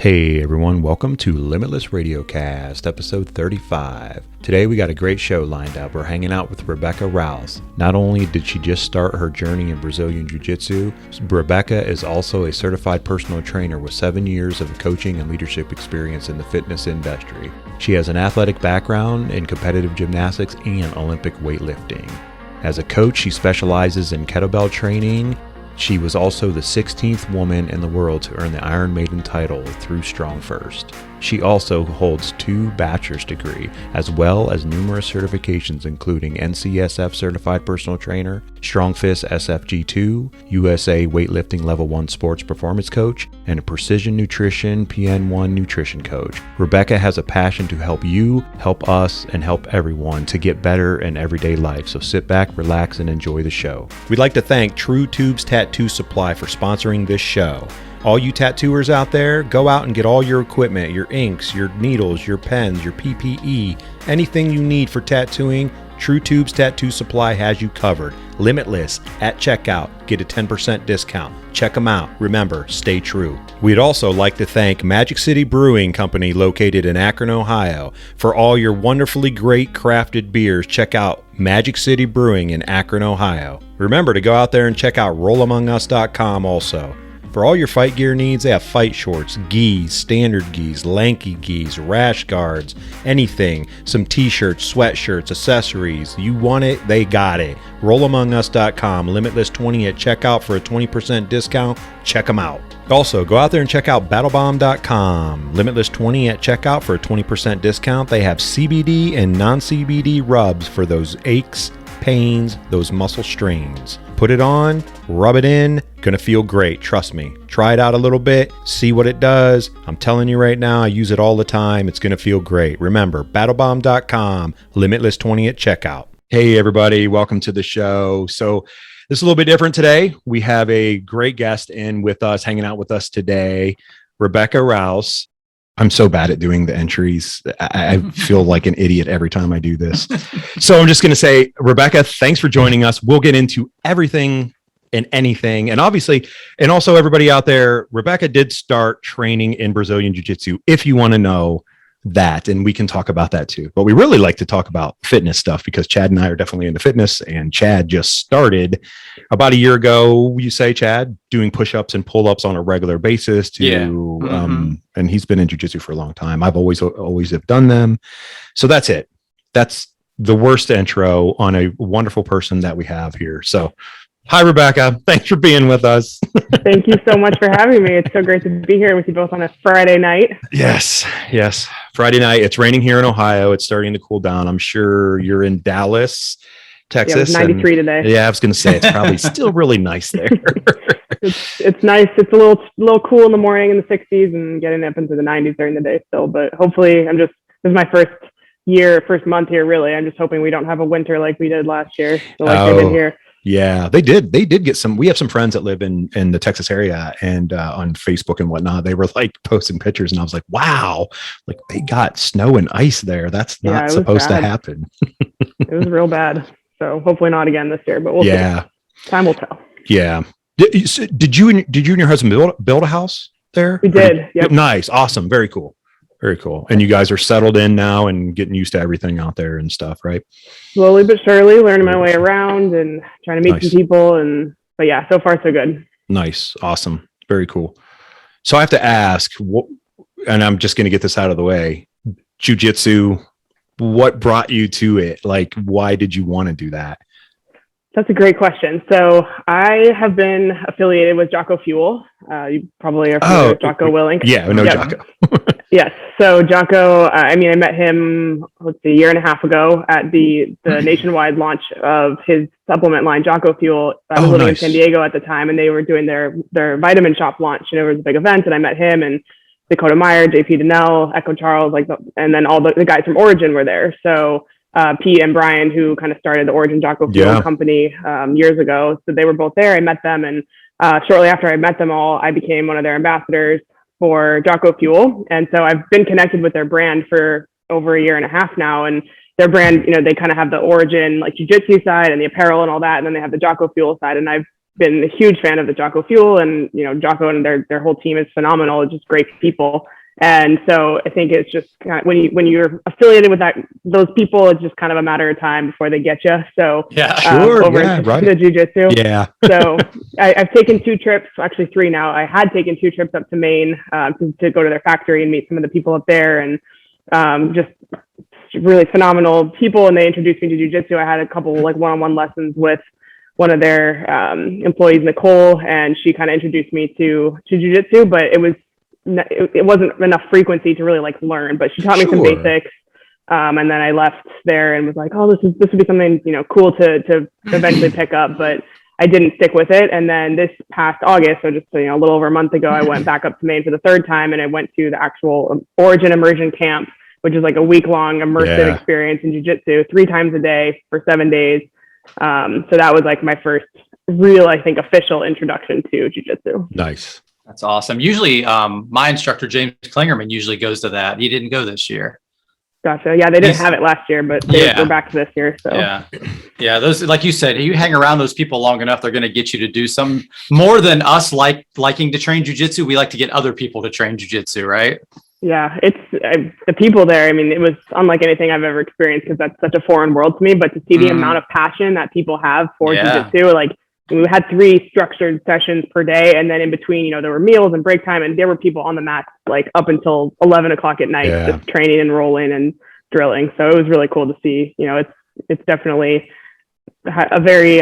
Hey everyone, welcome to Limitless Radiocast, episode 35. Today we got a great show lined up. We're hanging out with Rebecca.rouse. Not only did she just start her journey in Brazilian Jiu-Jitsu, Rebecca is also a certified personal trainer with 7 years of coaching and leadership experience in the fitness industry. She has an athletic background in competitive gymnastics and Olympic weightlifting. As a coach, she specializes in kettlebell training. She was also the 16th woman in the world to earn the Iron Maiden title through Strong First. She also holds 2 bachelor's degrees, as well as numerous certifications including NCSF Certified Personal Trainer, Strong Fist SFG2, USA Weightlifting Level 1 Sports Performance Coach, and a Precision Nutrition PN1 Nutrition Coach. Rebecca has a passion to help you, help us, and help everyone to get better in everyday life. So sit back, relax, and enjoy the show. We'd like to thank True Tubes Tattoo Supply for sponsoring this show. All you tattooers out there, go out and get all your equipment, your inks, your needles, your pens, your PPE, anything you need for tattooing. True Tubes Tattoo Supply has you covered. Limitless at checkout. Get a 10% discount. Check them out. Remember, stay true. We'd also like to thank Magic City Brewing Company located in Akron, Ohio. For all your wonderfully great crafted beers, check out Magic City Brewing in Akron, Ohio. Remember to go out there and check out rollamongus.com also. For all your fight gear needs, they have fight shorts, gis, standard gis, lanky gis, rash guards, anything. Some t-shirts, sweatshirts, accessories. You want it, they got it. Rollamongus.com, Limitless20 at checkout for a 20% discount. Check them out. Also, go out there and check out battlebomb.com, Limitless20 at checkout for a 20% discount. They have CBD and non-CBD rubs for those aches, pains, those muscle strains. Put it on, rub it in, gonna feel great, trust me. Try it out a little bit, see what it does. I'm telling you right now, I use it all the time. It's gonna feel great. Remember, battlebomb.com, Limitless20 at checkout. Hey everybody, welcome to the show. So this is a little bit different today. We have a great guest in with us, hanging out with us today, Rebecca.rouse. I'm so bad at doing the entries. I feel like an idiot every time I do this. So I'm just going to say, Rebecca, thanks for joining us. We'll get into everything and anything. And obviously, and also everybody out there, Rebecca did start training in Brazilian Jiu-Jitsu, if you want to know that. And we can talk about that too. But we really like to talk about fitness stuff because Chad and I are definitely into fitness. And Chad just started about a year ago, you say, Chad, doing push-ups and pull-ups on a regular basis and he's been in jiu-jitsu for a long time. I've always have done them. So that's it. That's the worst intro on a wonderful person that we have here. So hi, Rebecca. Thanks for being with us. Thank you so much for having me. It's so great to be here with you both on a Friday night. Yes. Friday night. It's raining here in Ohio. It's starting to cool down. I'm sure you're in Dallas, Texas. Yeah, it was 93 today. Yeah, I was going to say it's probably still really nice there. It's nice. It's a little cool in the morning in the 60s and getting up into the 90s during the day still. But hopefully, this is my first month here. Really, I'm just hoping we don't have a winter like we did last year. So they did here. Yeah, they did get some. We have some friends that live in the Texas area and on Facebook and whatnot. They were like posting pictures, and I was like, "Wow, like they got snow and ice there. That's not supposed to happen." It was real bad. So hopefully not again this year. But we'll see. Time will tell. Yeah. Did you and your husband build a house there? We did. Yep. Nice. Awesome. Very cool. Very cool. And you guys are settled in now and getting used to everything out there and stuff, right? Slowly but surely, learning my way around and trying to meet some people. But yeah, so far so good. Nice. Awesome. Very cool. So I have to ask, and I'm just going to get this out of the way. Jiu-Jitsu, what brought you to it? Like, why did you want to do that? That's a great question. So I have been affiliated with Jocko Fuel. You probably are familiar with Jocko Willink. Yeah, I know Jocko. Yes. So Jocko, I met him, a year and a half ago at the nationwide launch of his supplement line, Jocko Fuel. I was living in San Diego at the time, and they were doing their vitamin shop launch, and it was a big event. And I met him and Dakota Meyer, JP Donnell, Echo Charles, and then all the guys from Origin were there. So Pete and Brian, who kind of started the Origin Jocko Fuel company years ago. So they were both there. I met them. And shortly after I met them all, I became one of their ambassadors for Jocko Fuel. And so I've been connected with their brand for over a year and a half now. And their brand, they kind of have the Origin, like jiu-jitsu side and the apparel and all that. And then they have the Jocko Fuel side. And I've been a huge fan of the Jocko Fuel, and Jocko and their whole team is phenomenal. It's just great people. And so I think it's just kind of, when you're affiliated with those people, it's just kind of a matter of time before they get you. So over the jiu-jitsu. Yeah. So I've taken 2 trips, actually 3 now. I had taken 2 trips up to Maine to go to their factory and meet some of the people up there, and just really phenomenal people. And they introduced me to jiu-jitsu. I had a couple like one-on-one lessons with one of their employees, Nicole, and she kind of introduced me to jiu-jitsu, but it wasn't enough frequency to really like learn, but she taught me some basics. And then I left there and was like, oh, this would be something, cool to eventually pick up, but I didn't stick with it. And then this past August, so just, a little over a month ago, I went back up to Maine for the 3rd time, and I went to the actual Origin Immersion camp, which is like a week-long immersive experience in jiu-jitsu 3 times a day for 7 days. So that was like my first real, I think, official introduction to jiu-jitsu. Nice. That's awesome. Usually my instructor, James Klingerman, usually goes to that. He didn't go this year. Gotcha. Yeah, they didn't have it last year, but we're back this year. So yeah. Those, like you said, you hang around those people long enough, they're going to get you to do some more than us liking to train jiu-jitsu. We like to get other people to train jiu-jitsu, right? Yeah, it's the people there. I mean, it was unlike anything I've ever experienced, because that's such a foreign world to me. But to see the amount of passion that people have for jiu-jitsu, like we had 3 structured sessions per day, and then in between, there were meals and break time, and there were people on the mat like up until 11 o'clock at night, just training and rolling and drilling. So it was really cool to see. It's definitely a very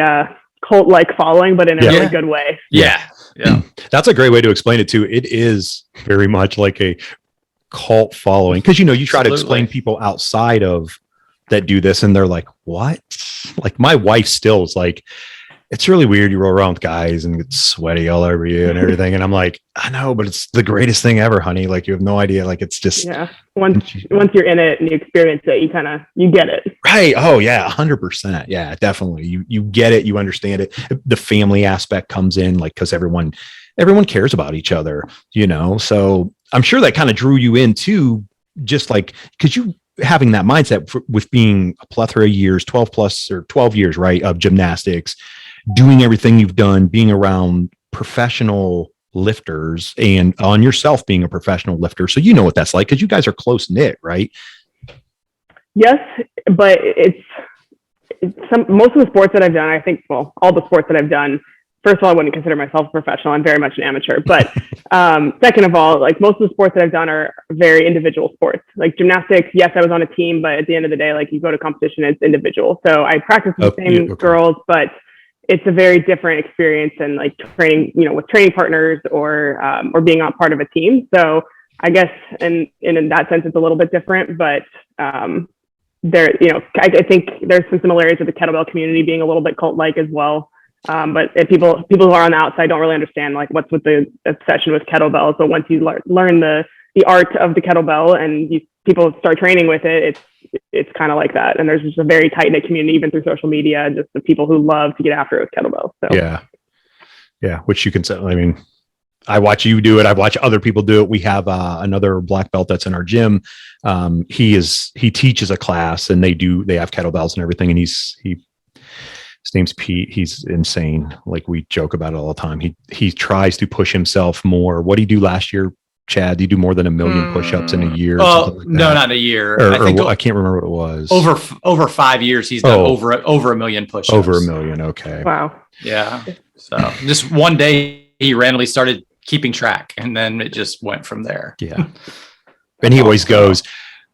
cult-like following, but in a really good way. Yeah. That's a great way to explain it too. It is very much like a cult following, because you try to explain people outside of that do this, and they're like, what? Like my wife still is like, it's really weird. You roll around with guys and get sweaty all over you and everything. And I'm like, I know, but it's the greatest thing ever, honey. Like you have no idea. Like it's just, once you're in it and you experience it, you get it. Right. Oh yeah. 100%. Yeah, definitely. You get it. You understand it. The family aspect comes in, like, cause everyone cares about each other, so I'm sure that kind of drew you into just like, cause you having that mindset with being a plethora of years, 12 years, right, of gymnastics, doing everything you've done, being around professional lifters, and on yourself being a professional lifter. So you know what that's like, because you guys are close knit, right? Yes, but it's most of the sports that I've done, I think, all the sports that I've done, first of all, I wouldn't consider myself a professional. I'm very much an amateur. But second of all, like most of the sports that I've done are very individual sports. Like gymnastics, yes, I was on a team, but at the end of the day, like you go to competition, it's individual. So I practice with the same girls, but it's a very different experience than like training, with training partners or being on part of a team. So I guess in that sense, it's a little bit different, but there, I think there's some similarities with the kettlebell community being a little bit cult-like as well. But people who are on the outside don't really understand like what's with the obsession with kettlebells. But once you learn the art of the kettlebell and people start training with it, it's kind of like that. And there's just a very tight knit community, even through social media, just the people who love to get after it with kettlebells. So yeah, which you can say. I mean, I watch you do it. I watch other people do it. We have another black belt that's in our gym. He teaches a class, and they have kettlebells and everything. And his name's Pete. He's insane. Like we joke about it all the time. He tries to push himself more. What did he do last year, Chad? Did he do more than 1 million push-ups in a year? Oh, like no, not in a year. I can't remember what it was. Over 5 years, he's done over 1 million push-ups. Over 1 million. Okay. Wow. Yeah. So just one day he randomly started keeping track, and then it just went from there. Yeah. And he always goes,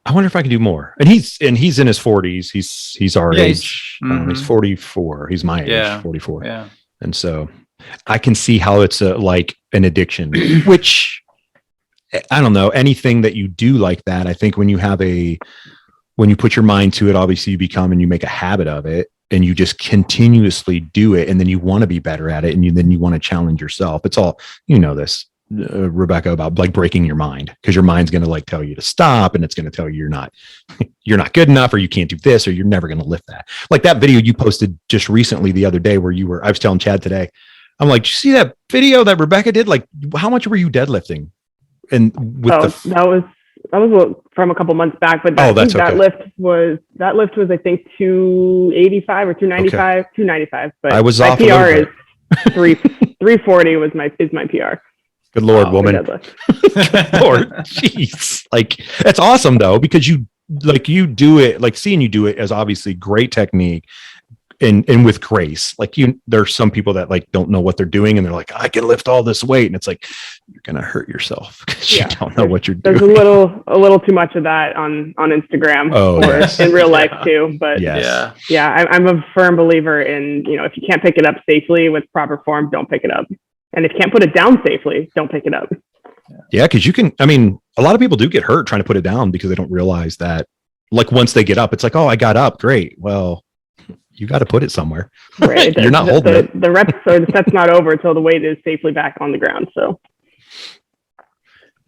I wonder if I can do more. And he's in his 40s. He's our age. He's 44. He's my age, 44. Yeah. And so I can see how it's like an addiction, which I don't know, anything that you do like that. I think when you put your mind to it, obviously you become, and you make a habit of it, and you just continuously do it. And then you want to be better at it. And then you want to challenge yourself. It's all, this, Rebecca, about like breaking your mind, because your mind's going to like tell you to stop, and it's going to tell you you're not good enough, or you can't do this, or you're never going to lift that. Like that video you posted just recently the other day where I was telling Chad today, I'm like, did you see that video that Rebecca did? Like, how much were you deadlifting? And with that was from a couple months back, but that lift was I think 285 or 295, 295. But I was off. PR is 340 is my PR. Good Lord, woman. Good Lord, jeez. Like, that's awesome though, because you do it, like seeing you do it as obviously great technique and with grace. Like there's some people that like don't know what they're doing and they're like, I can lift all this weight. And it's like, you're going to hurt yourself because you don't know what you're doing. There's a little too much of that on Instagram or in real life too. But I'm a firm believer in, if you can't pick it up safely with proper form, don't pick it up. And if you can't put it down safely, don't pick it up. Yeah, because a lot of people do get hurt trying to put it down because they don't realize that, like, once they get up, it's like, oh, I got up. Great. Well, you got to put it somewhere. Right. You're not holding it. The reps or the set's not over until the weight is safely back on the ground.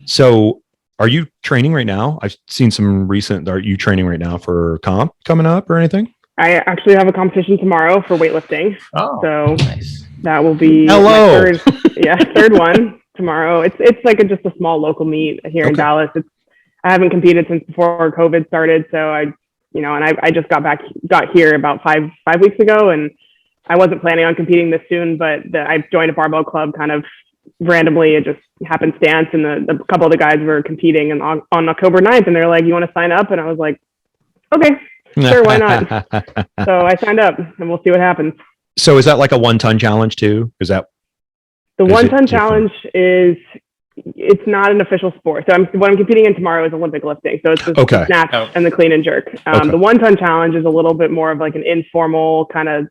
So are you training right now? I've seen some recent, are you training right now for comp coming up or anything? I actually have a competition tomorrow for weightlifting. Oh, so nice. That will be my third one tomorrow. It's like just a small local meet here in Dallas. I haven't competed since before COVID started. So I just got here about five weeks ago, and I wasn't planning on competing this soon, but I joined a barbell club kind of randomly. It just happenstance, and a couple of the guys were competing on October 9th, and they're like, you want to sign up? And I was like, okay, sure, why not? So I signed up, and we'll see what happens. So is that like a 1-ton challenge too? Is that the 1-ton challenge? It's not an official sport. So what I'm competing in tomorrow is Olympic lifting. So it's the snatch and the clean and jerk. The 1-ton challenge is a little bit more of like an informal kind of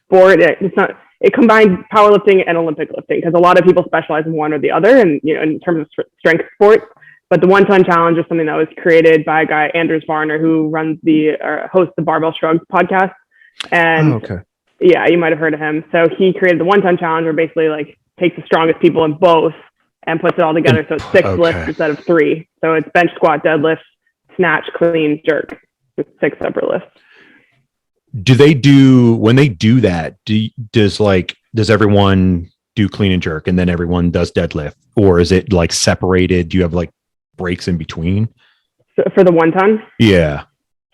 sport. It combines powerlifting and Olympic lifting because a lot of people specialize in one or the other, and in terms of strength sports. But the 1-ton challenge is something that was created by a guy, Anders Varner, who hosts the Barbell Shrugs podcast. And yeah, you might have heard of him. So he created the 1-ton challenge, where basically like takes the strongest people in both and puts it all together. So it's 6 lifts instead of 3. So it's bench, squat, deadlift, snatch, clean, jerk. With 6 separate lifts. When they do that, does everyone do clean and jerk and then everyone does deadlift, or is it like separated? Do you have like breaks in between? So for the 1-ton? Yeah.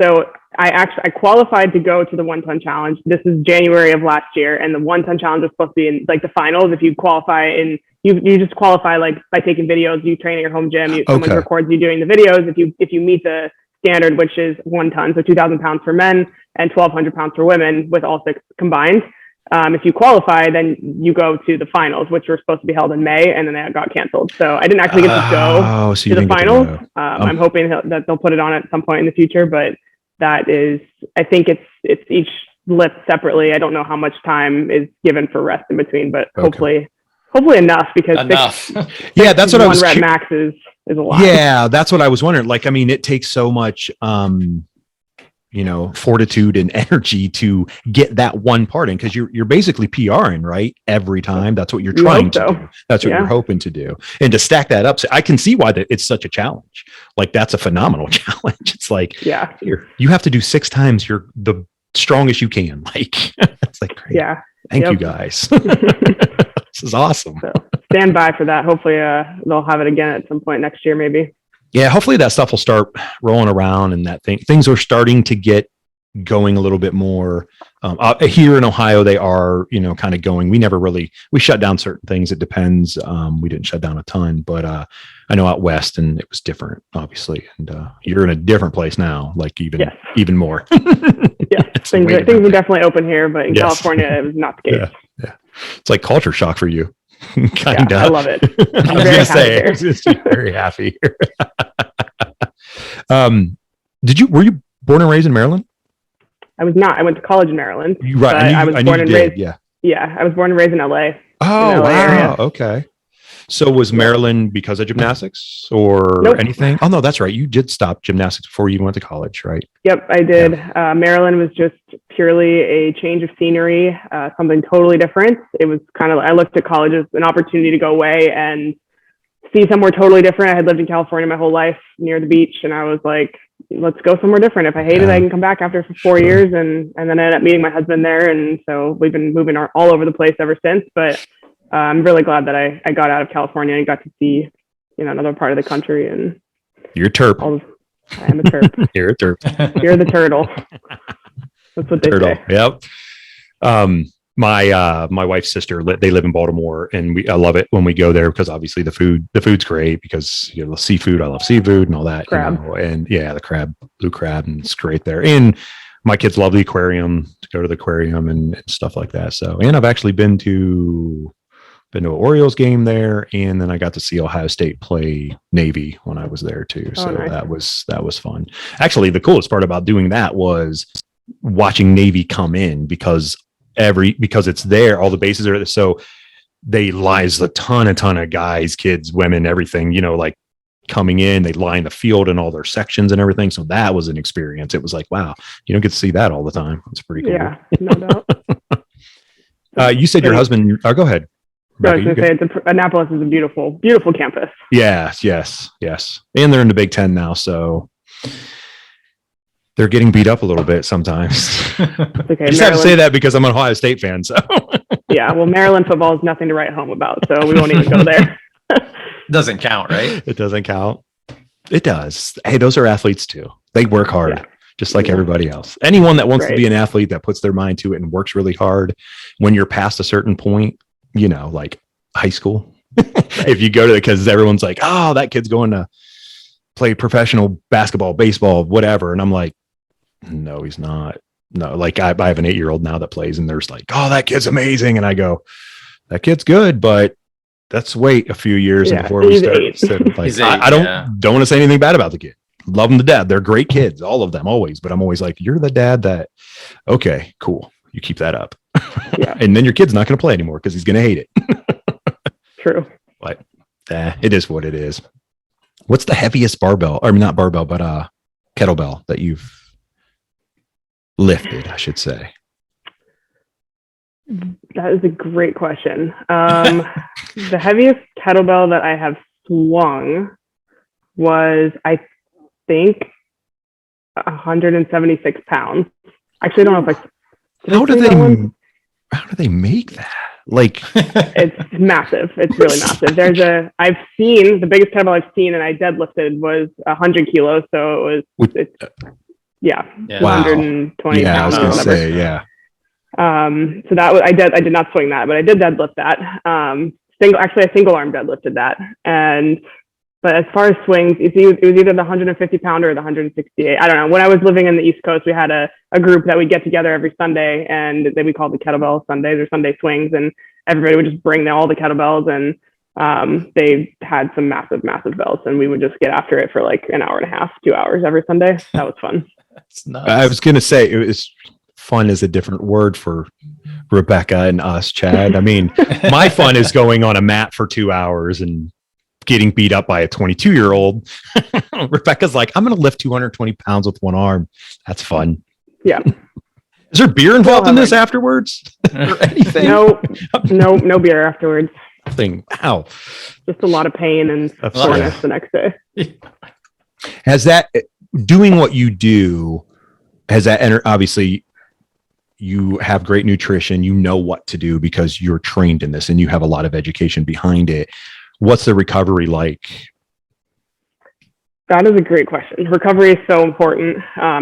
So I qualified to go to the 1-ton challenge. This is January of last year, and the 1-ton challenge was supposed to be in like the finals. If you qualify you just qualify like by taking videos, you train at your home gym, someone records you doing the videos. If you meet the standard, which is 1 ton, so 2,000 pounds for men and 1,200 pounds for women with all 6 combined. If you qualify, then you go to the finals, which were supposed to be held in May, and then that got canceled. So I didn't actually get to go to the finals. I'm hoping that they'll put it on at some point in the future, but I think it's each lift separately. I don't know how much time is given for rest in between, but hopefully enough, because that's what I was. 1 rep max is a lot. Yeah, that's what I was wondering. Like, I mean, it takes so much, fortitude and energy to get that one part in, because you're basically PRing, right? Every time. That's what you're trying to do. That's what you're hoping to do. And to stack that up, so I can see why it's such a challenge. Like, that's a phenomenal challenge. It's like, you have to do 6 times the strongest you can. Like, it's like, great. Yeah. Thank you guys. This is awesome. So stand by for that. Hopefully they'll have it again at some point next year, maybe. Yeah, hopefully that stuff will start rolling around, and that things are starting to get going a little bit more. Here in Ohio, they are, kind of going. We shut down certain things. It depends. We didn't shut down a ton, but I know out west, and it was different, obviously. And you're in a different place now, like even more. Yeah, things are definitely open here, but in California, it was not the case. Yeah. It's like culture shock for you. Kind of. I love it. I was going to say, very happy. Were you born and raised in Maryland? I was not. I went to college in Maryland. Right. I was born and raised. Yeah, I was born and raised in LA. Oh, wow. Area. Okay. So was Maryland because of gymnastics or anything? Oh, no, that's right. You did stop gymnastics before you went to college, right? Yep, I did. Yeah. Maryland was just purely a change of scenery, something totally different. It was kind of, I looked at college as an opportunity to go away and see somewhere totally different. I had lived in California my whole life near the beach, and I was like, let's go somewhere different. If I hate it, I can come back after 4 years. And then I ended up meeting my husband there. And so we've been moving all over the place ever since. But I'm really glad that I got out of California and got to see, another part of the country. And you're a terp. I am a terp. You're a terp. You're the turtle. That's what they say. Yep. My wife's sister, they live in Baltimore, and I love it when we go there because obviously the food's great because seafood. I love seafood and all that. Crab. And the blue crab, and it's great there. And my kids love the aquarium, to go to the aquarium and stuff like that. So, and I've actually been to an Orioles game there, and then I got to see Ohio State play Navy when I was there too. So nice. that was fun. Actually, the coolest part about doing that was watching Navy come in because it's there, all the bases are there. So they lies a ton of guys, kids, women, everything, like coming in, they line the field and all their sections and everything. So that was an experience. It was like, wow, you don't get to see that all the time. It's pretty cool. Yeah, no doubt. You said your husband, go ahead. I was going to say, Annapolis is a beautiful, beautiful campus. Yes. And they're in the Big Ten now, so they're getting beat up a little bit sometimes. Okay, I just have to say that because I'm an Ohio State fan. So yeah, well, Maryland football is nothing to write home about, so we won't even go there. Doesn't count, right? It doesn't count. It does. Hey, those are athletes too. They work hard, just like everybody else. Anyone that wants to be an athlete that puts their mind to it and works really hard, when you're past a certain point, like high school, if you go to because everyone's like, oh, that kid's going to play professional basketball, baseball, whatever. And I'm like, no, he's not. No, like I have an 8-year-old now that plays, and there's like, oh, that kid's amazing. And I go, that kid's good, but let's wait a few years before we start. So, like, I don't want to say anything bad about the kid. Love them to death. They're great kids, all of them, always. But I'm always like, you're the dad that, okay, cool. You keep that up. Yeah. And then your kid's not going to play anymore because he's going to hate it. True. But it is what it is. What's the heaviest barbell, or not barbell, but kettlebell that you've lifted, I should say? That is a great question. The heaviest kettlebell that I have swung was, I think, 176 pounds. Actually, I don't know if how do they make that? Like, it's massive. It's really massive. I've seen the biggest kettlebell I've seen, and I deadlifted was 100 kilos. So it was, 120 pounds. I was gonna say, yeah. So that was, I did not swing that, but I did deadlift that. I single arm deadlifted that. But as far as swings, it was either the 150 pounder or the 168. I don't know. When I was living in the East Coast, we had a group that we'd get together every Sunday, and we called the kettlebell Sundays or Sunday swings, and everybody would just bring all the kettlebells, and they had some massive belts, and we would just get after it for like an hour and a half, 2 hours every Sunday. That was fun. That's nice. I was going to say, it was fun is a different word for Rebecca and us, Chad. I mean, my fun is going on a mat for 2 hours and getting beat up by a 22-year-old. Rebecca's like, I'm going to lift 220 pounds with one arm. That's fun. Yeah. Is there beer involved in this afterwards? Or anything? No beer afterwards. Nothing. Wow. Just a lot of pain and soreness the next day. Has that, doing what you do, has that obviously you have great nutrition, you know what to do because you're trained in this and you have a lot of education behind it. What's the recovery like? That is a great question. Recovery is so important,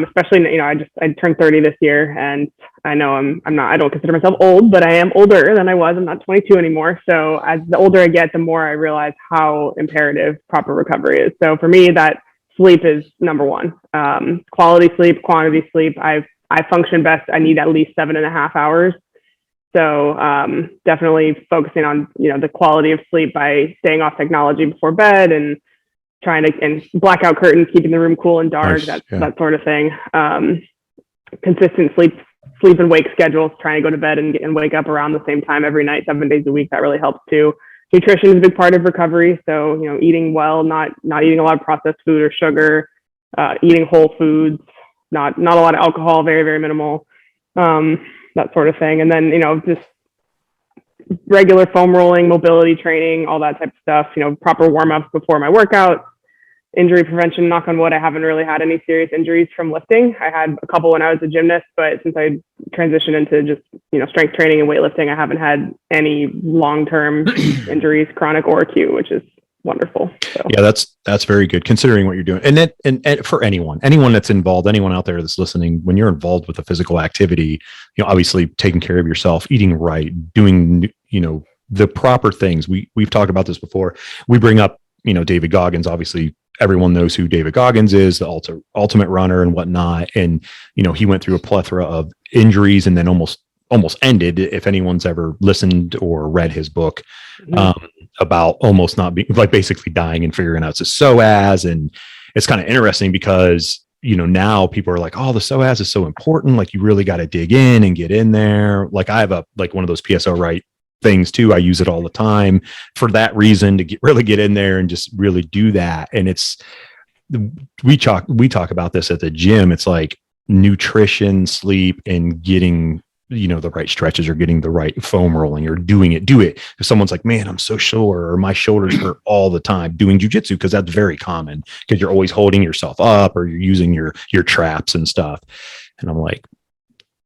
especially, I turned 30 this year, and I know I don't consider myself old, but I am older than I was. I'm not 22 anymore. So as the older I get, the more I realize how imperative proper recovery is. So for me, that sleep is number one. Quality sleep, quantity sleep. I function best. I need at least 7.5 hours. So definitely focusing on, the quality of sleep by staying off technology before bed and trying to, and blackout curtains, keeping the room cool and dark, that sort of thing. Consistent sleep and wake schedules, trying to go to bed and wake up around the same time every night, 7 days a week. That really helps too. Nutrition is a big part of recovery. So, eating well, not eating a lot of processed food or sugar, eating whole foods, not a lot of alcohol, very, very minimal. That sort of thing. And then, just regular foam rolling, mobility training, all that type of stuff, proper warm-ups before my workout, injury prevention, knock on wood. I haven't really had any serious injuries from lifting. I had a couple when I was a gymnast, but since I transitioned into just, strength training and weightlifting, I haven't had any long-term injuries, chronic or acute, which is wonderful. So. Yeah, that's very good considering what you're doing. And for anyone that's involved, anyone out there that's listening, when you're involved with a physical activity, obviously taking care of yourself, eating right, doing, the proper things. We've talked about this before. We bring up, David Goggins. Obviously everyone knows who David Goggins is, the ultimate runner and whatnot. And, he went through a plethora of injuries and then almost ended, if anyone's ever listened or read his book, about almost not being, like, basically dying and figuring out his psoas. And it's kind of interesting because, now people are like, oh, the psoas is so important. Like, you really got to dig in and get in there. Like, I have one of those PSO right things too. I use it all the time for that reason, to really get in there and just really do that. And we talk about this at the gym. It's like nutrition, sleep, and getting, the right stretches, or getting the right foam rolling, or do it. If someone's like, man, I'm so sore, or my shoulders hurt all the time doing jujitsu, because that's very common, because you're always holding yourself up, or you're using your traps and stuff. And I'm like,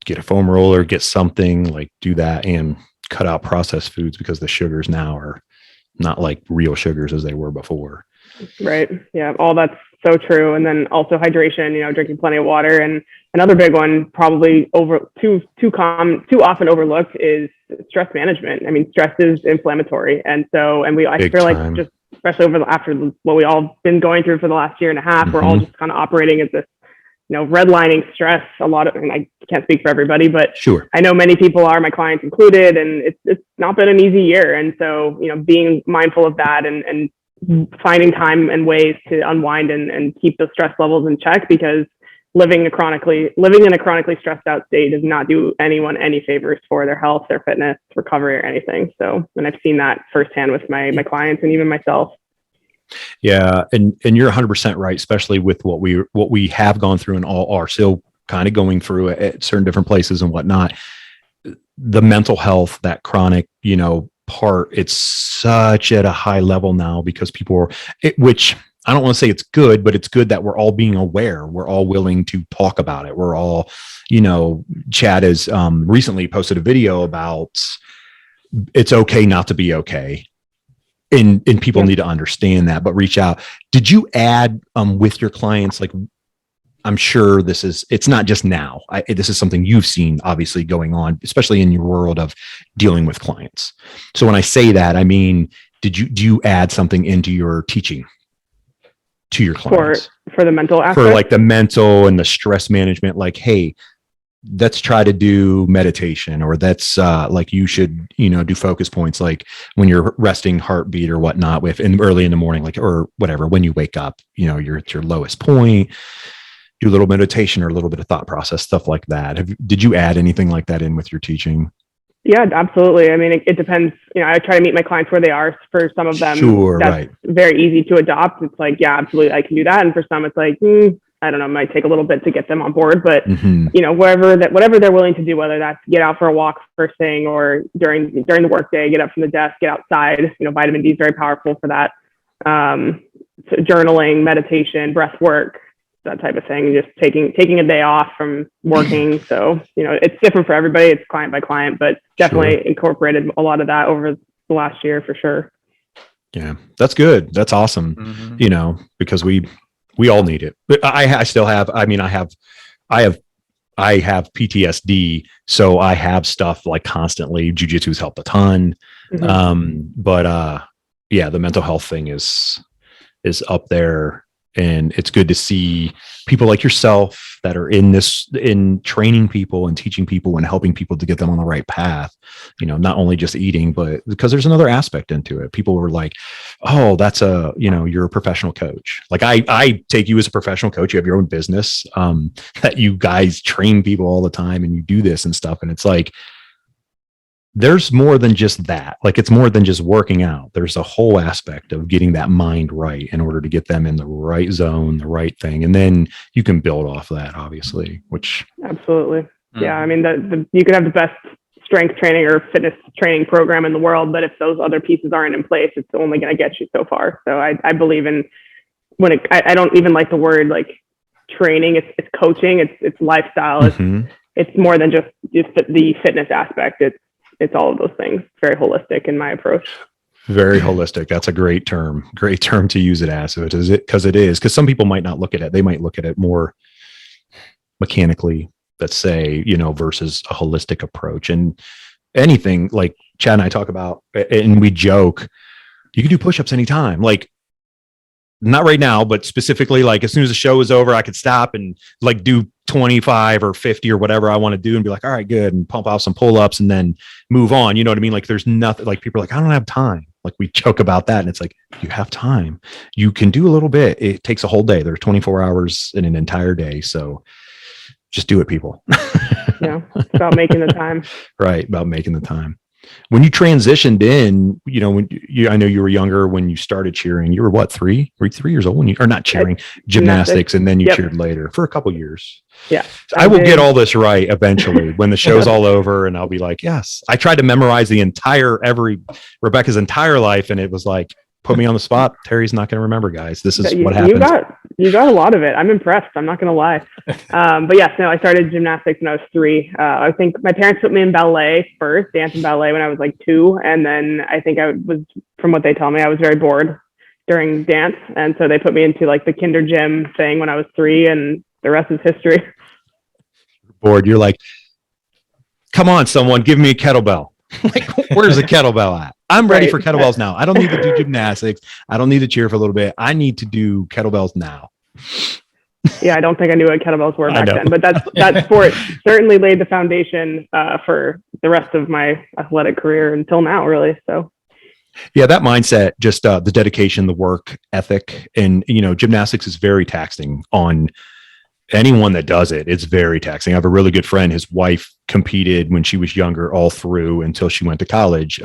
get a foam roller, get something, like, do that, and cut out processed foods, because the sugars now are not like real sugars as they were before. Right. Yeah. All that's so true. And then also hydration, drinking plenty of water. And another big one, probably too often overlooked, is stress management. I mean, stress is inflammatory. And so, I feel like, just especially after what we all been going through for the last year and a half, we're all just kind of operating as this, redlining stress. And I can't speak for everybody, but sure, I know many people are, my clients included, and it's not been an easy year. And so, being mindful of that and finding time and ways to unwind and keep those stress levels in check, because living in a chronically stressed out state does not do anyone any favors for their health, their fitness, recovery, or anything. So, and I've seen that firsthand with my clients and even myself. Yeah. And you're 100% right, especially with what we have gone through and all are still kind of going through at certain different places and whatnot. The mental health, that chronic, part, it's such at a high level now, because people which I don't want to say it's good, but it's good that we're all being aware. We're all willing to talk about it. We're all, Chad has recently posted a video about it's okay not to be okay. And people need to understand that, but reach out. Did you add with your clients, like, I'm sure it's not just now. This is something you've seen obviously going on, especially in your world of dealing with clients. So when I say that, I mean, do you add something into your teaching to your clients for the mental aspect? For like the mental and the stress management, like, hey, let's try to do meditation, or that's like, you should, do focus points, like when you're resting heartbeat or whatnot early in the morning, like, or whatever, when you wake up, you're at your lowest point. Do a little meditation or a little bit of thought process, stuff like that. Did you add anything like that in with your teaching? Yeah, absolutely. I mean, it depends. I try to meet my clients where they are. For some of them, that's very easy to adopt. It's like, yeah, absolutely, I can do that. And for some, it's like, I don't know, it might take a little bit to get them on board. But whatever they're willing to do, whether that's get out for a walk first thing, or during the workday, get up from the desk, get outside. Vitamin D is very powerful for that. So journaling, meditation, breath work, that type of thing, just taking a day off from working. So, it's different for everybody. It's client by client, but definitely incorporated a lot of that over the last year for sure. Yeah, that's good. That's awesome. Because we all need it. But I still have, I have PTSD. So I have stuff like constantly. Jiu-Jitsu has helped a ton. But the mental health thing is up there. And it's good to see people like yourself that are in training people and teaching people and helping people to get them on the right path, not only just eating, but because there's another aspect into it. People were like, oh, that's you're a professional coach. Like I take you as a professional coach. You have your own business, that you guys train people all the time and you do this and stuff. And it's like, there's more than just that. Like, it's more than just working out. There's a whole aspect of getting that mind right in order to get them in the right zone, the right thing. And then you can build off that, obviously, which. Absolutely. Yeah. I mean, you could have the best strength training or fitness training program in the world, but if those other pieces aren't in place, it's only going to get you so far. So I believe in I don't even like the word like training. It's coaching. It's lifestyle. It's more than just the fitness aspect. It's all of those things. Very holistic in my approach. Very holistic. That's a great term to use it as. So because some people might not look at it. They might look at it more mechanically, let's say, versus a holistic approach. And anything like Chad and I talk about, and we joke, you can do push-ups anytime. Like, not right now, but specifically, like as soon as the show is over, I could stop and like do 25 or 50 or whatever I want to do and be like, all right, good. And pump out some pull-ups and then move on. You know what I mean? Like there's nothing, like people are like, I don't have time. Like we joke about that. And it's like, you have time. You can do a little bit. It takes a whole day. There's 24 hours in an entire day. So just do it, people. Yeah. It's about making the time. Right. About making the time. When you transitioned in, I know you were younger when you started cheering. You were what, 3? Were you 3 years old when or not cheering, gymnastics, and then you cheered later for a couple years. Yeah. I will get all this right eventually when the show's all over, and I'll be like, yes. I tried to memorize Rebecca's entire life, and it was like, put me on the spot. Terry's not going to remember, guys. This is what happens. You got a lot of it. I'm impressed. I'm not going to lie. But yes, I started gymnastics when I was 3. I think my parents put me in ballet first, dance and ballet when I was like 2. And then I think from what they tell me, I was very bored during dance. And so they put me into like the kinder gym thing when I was 3, and the rest is history. Bored. You're like, come on, someone, give me a kettlebell. Like, where's the kettlebell at? I'm ready for kettlebells now. I don't need to do gymnastics. I don't need to cheer for a little bit. I need to do kettlebells now. Yeah, I don't think I knew what kettlebells were back then, but that sport certainly laid the foundation for the rest of my athletic career until now, really. So. Yeah, that mindset, just the dedication, the work ethic, and gymnastics is very taxing on anyone that does it. It's very taxing. I have a really good friend. His wife competed when she was younger all through until she went to college.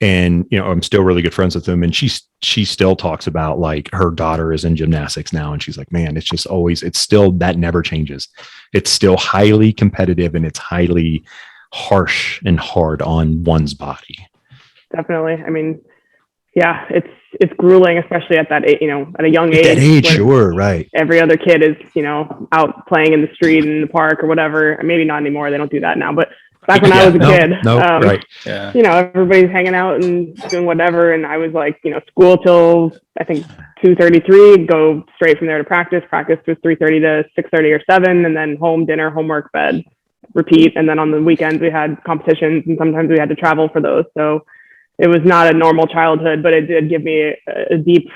And I'm still really good friends with him. And she still talks about like her daughter is in gymnastics now. And she's like, man, it's still, that never changes. It's still highly competitive, and it's highly harsh and hard on one's body. Definitely. I mean, yeah, it's grueling, especially at that, at a young age. At that age, sure, right. Every other kid is, out playing in the street, in the park or whatever. Maybe not anymore. They don't do that now. But back when I was a kid, right. Yeah. Everybody's hanging out and doing whatever. And I was like, school till I think 2:33, go straight from there to practice. Practice was 3:30 to 6:30 or 7, and then home, dinner, homework, bed, repeat. And then on the weekends we had competitions, and sometimes we had to travel for those. So it was not a normal childhood, but it did give me a deep,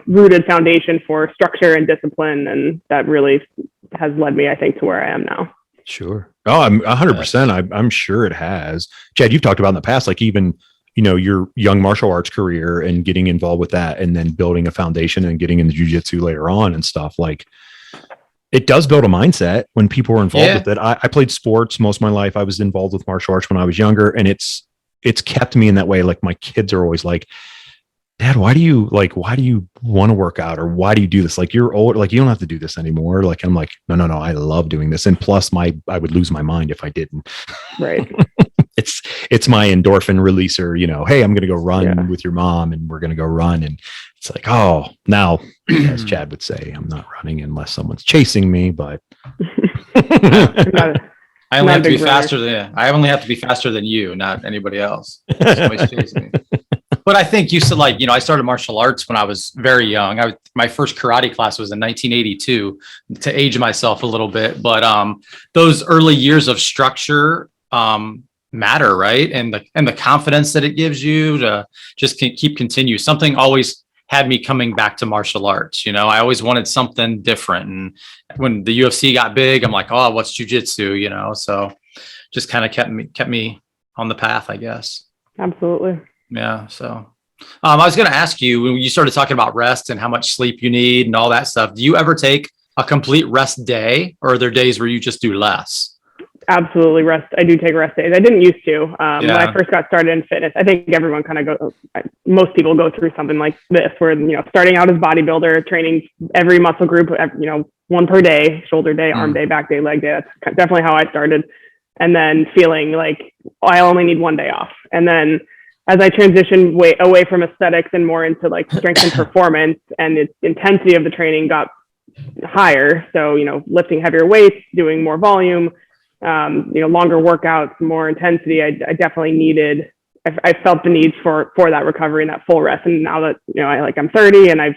rooted foundation for structure and discipline. And that really has led me, I think, to where I am now. Sure. Oh, I'm 100%. I'm sure it has. Chad, you've talked about in the past, like even, your young martial arts career and getting involved with that, and then building a foundation and getting into jiu-jitsu later on and stuff. Like, it does build a mindset when people are involved with it. I played sports most of my life. I was involved with martial arts when I was younger, and it's kept me in that way. Like my kids are always like, Dad, why do you want to work out? Or why do you do this? Like, you're old, like you don't have to do this anymore. Like, I'm like, no, I love doing this. And plus I would lose my mind if I didn't. Right. it's my endorphin releaser, hey, I'm going to go run with your mom, and we're going to go run. And it's like, oh, now as Chad would say, I'm not running unless someone's chasing me, but I only have to be faster than you, not anybody else. Somebody's chasing me. But I think you said, like, I started martial arts when I was very young. My first karate class was in 1982, to age myself a little bit. But those early years of structure matter, right? And the confidence that it gives you to just continue. Something always had me coming back to martial arts. I always wanted something different. And when the UFC got big, I'm like, oh, what's jiu-jitsu? So just kind of kept me on the path, I guess. Absolutely. Yeah. So I was going to ask you, when you started talking about rest and how much sleep you need and all that stuff, do you ever take a complete rest day, or are there days where you just do less? Absolutely. I do take rest days. I didn't used to. When I first got started in fitness, I think everyone most people go through something like this, where, starting out as bodybuilder, training every muscle group, one per day, shoulder day, arm day, back day, leg day. That's definitely how I started. And then feeling like I only need one day off. And then as I transitioned away from aesthetics and more into like strength and performance, and the intensity of the training got higher. So, lifting heavier weights, doing more volume, longer workouts, more intensity. I definitely needed I felt the need for that recovery and that full rest. And now that, I'm 30 and I'm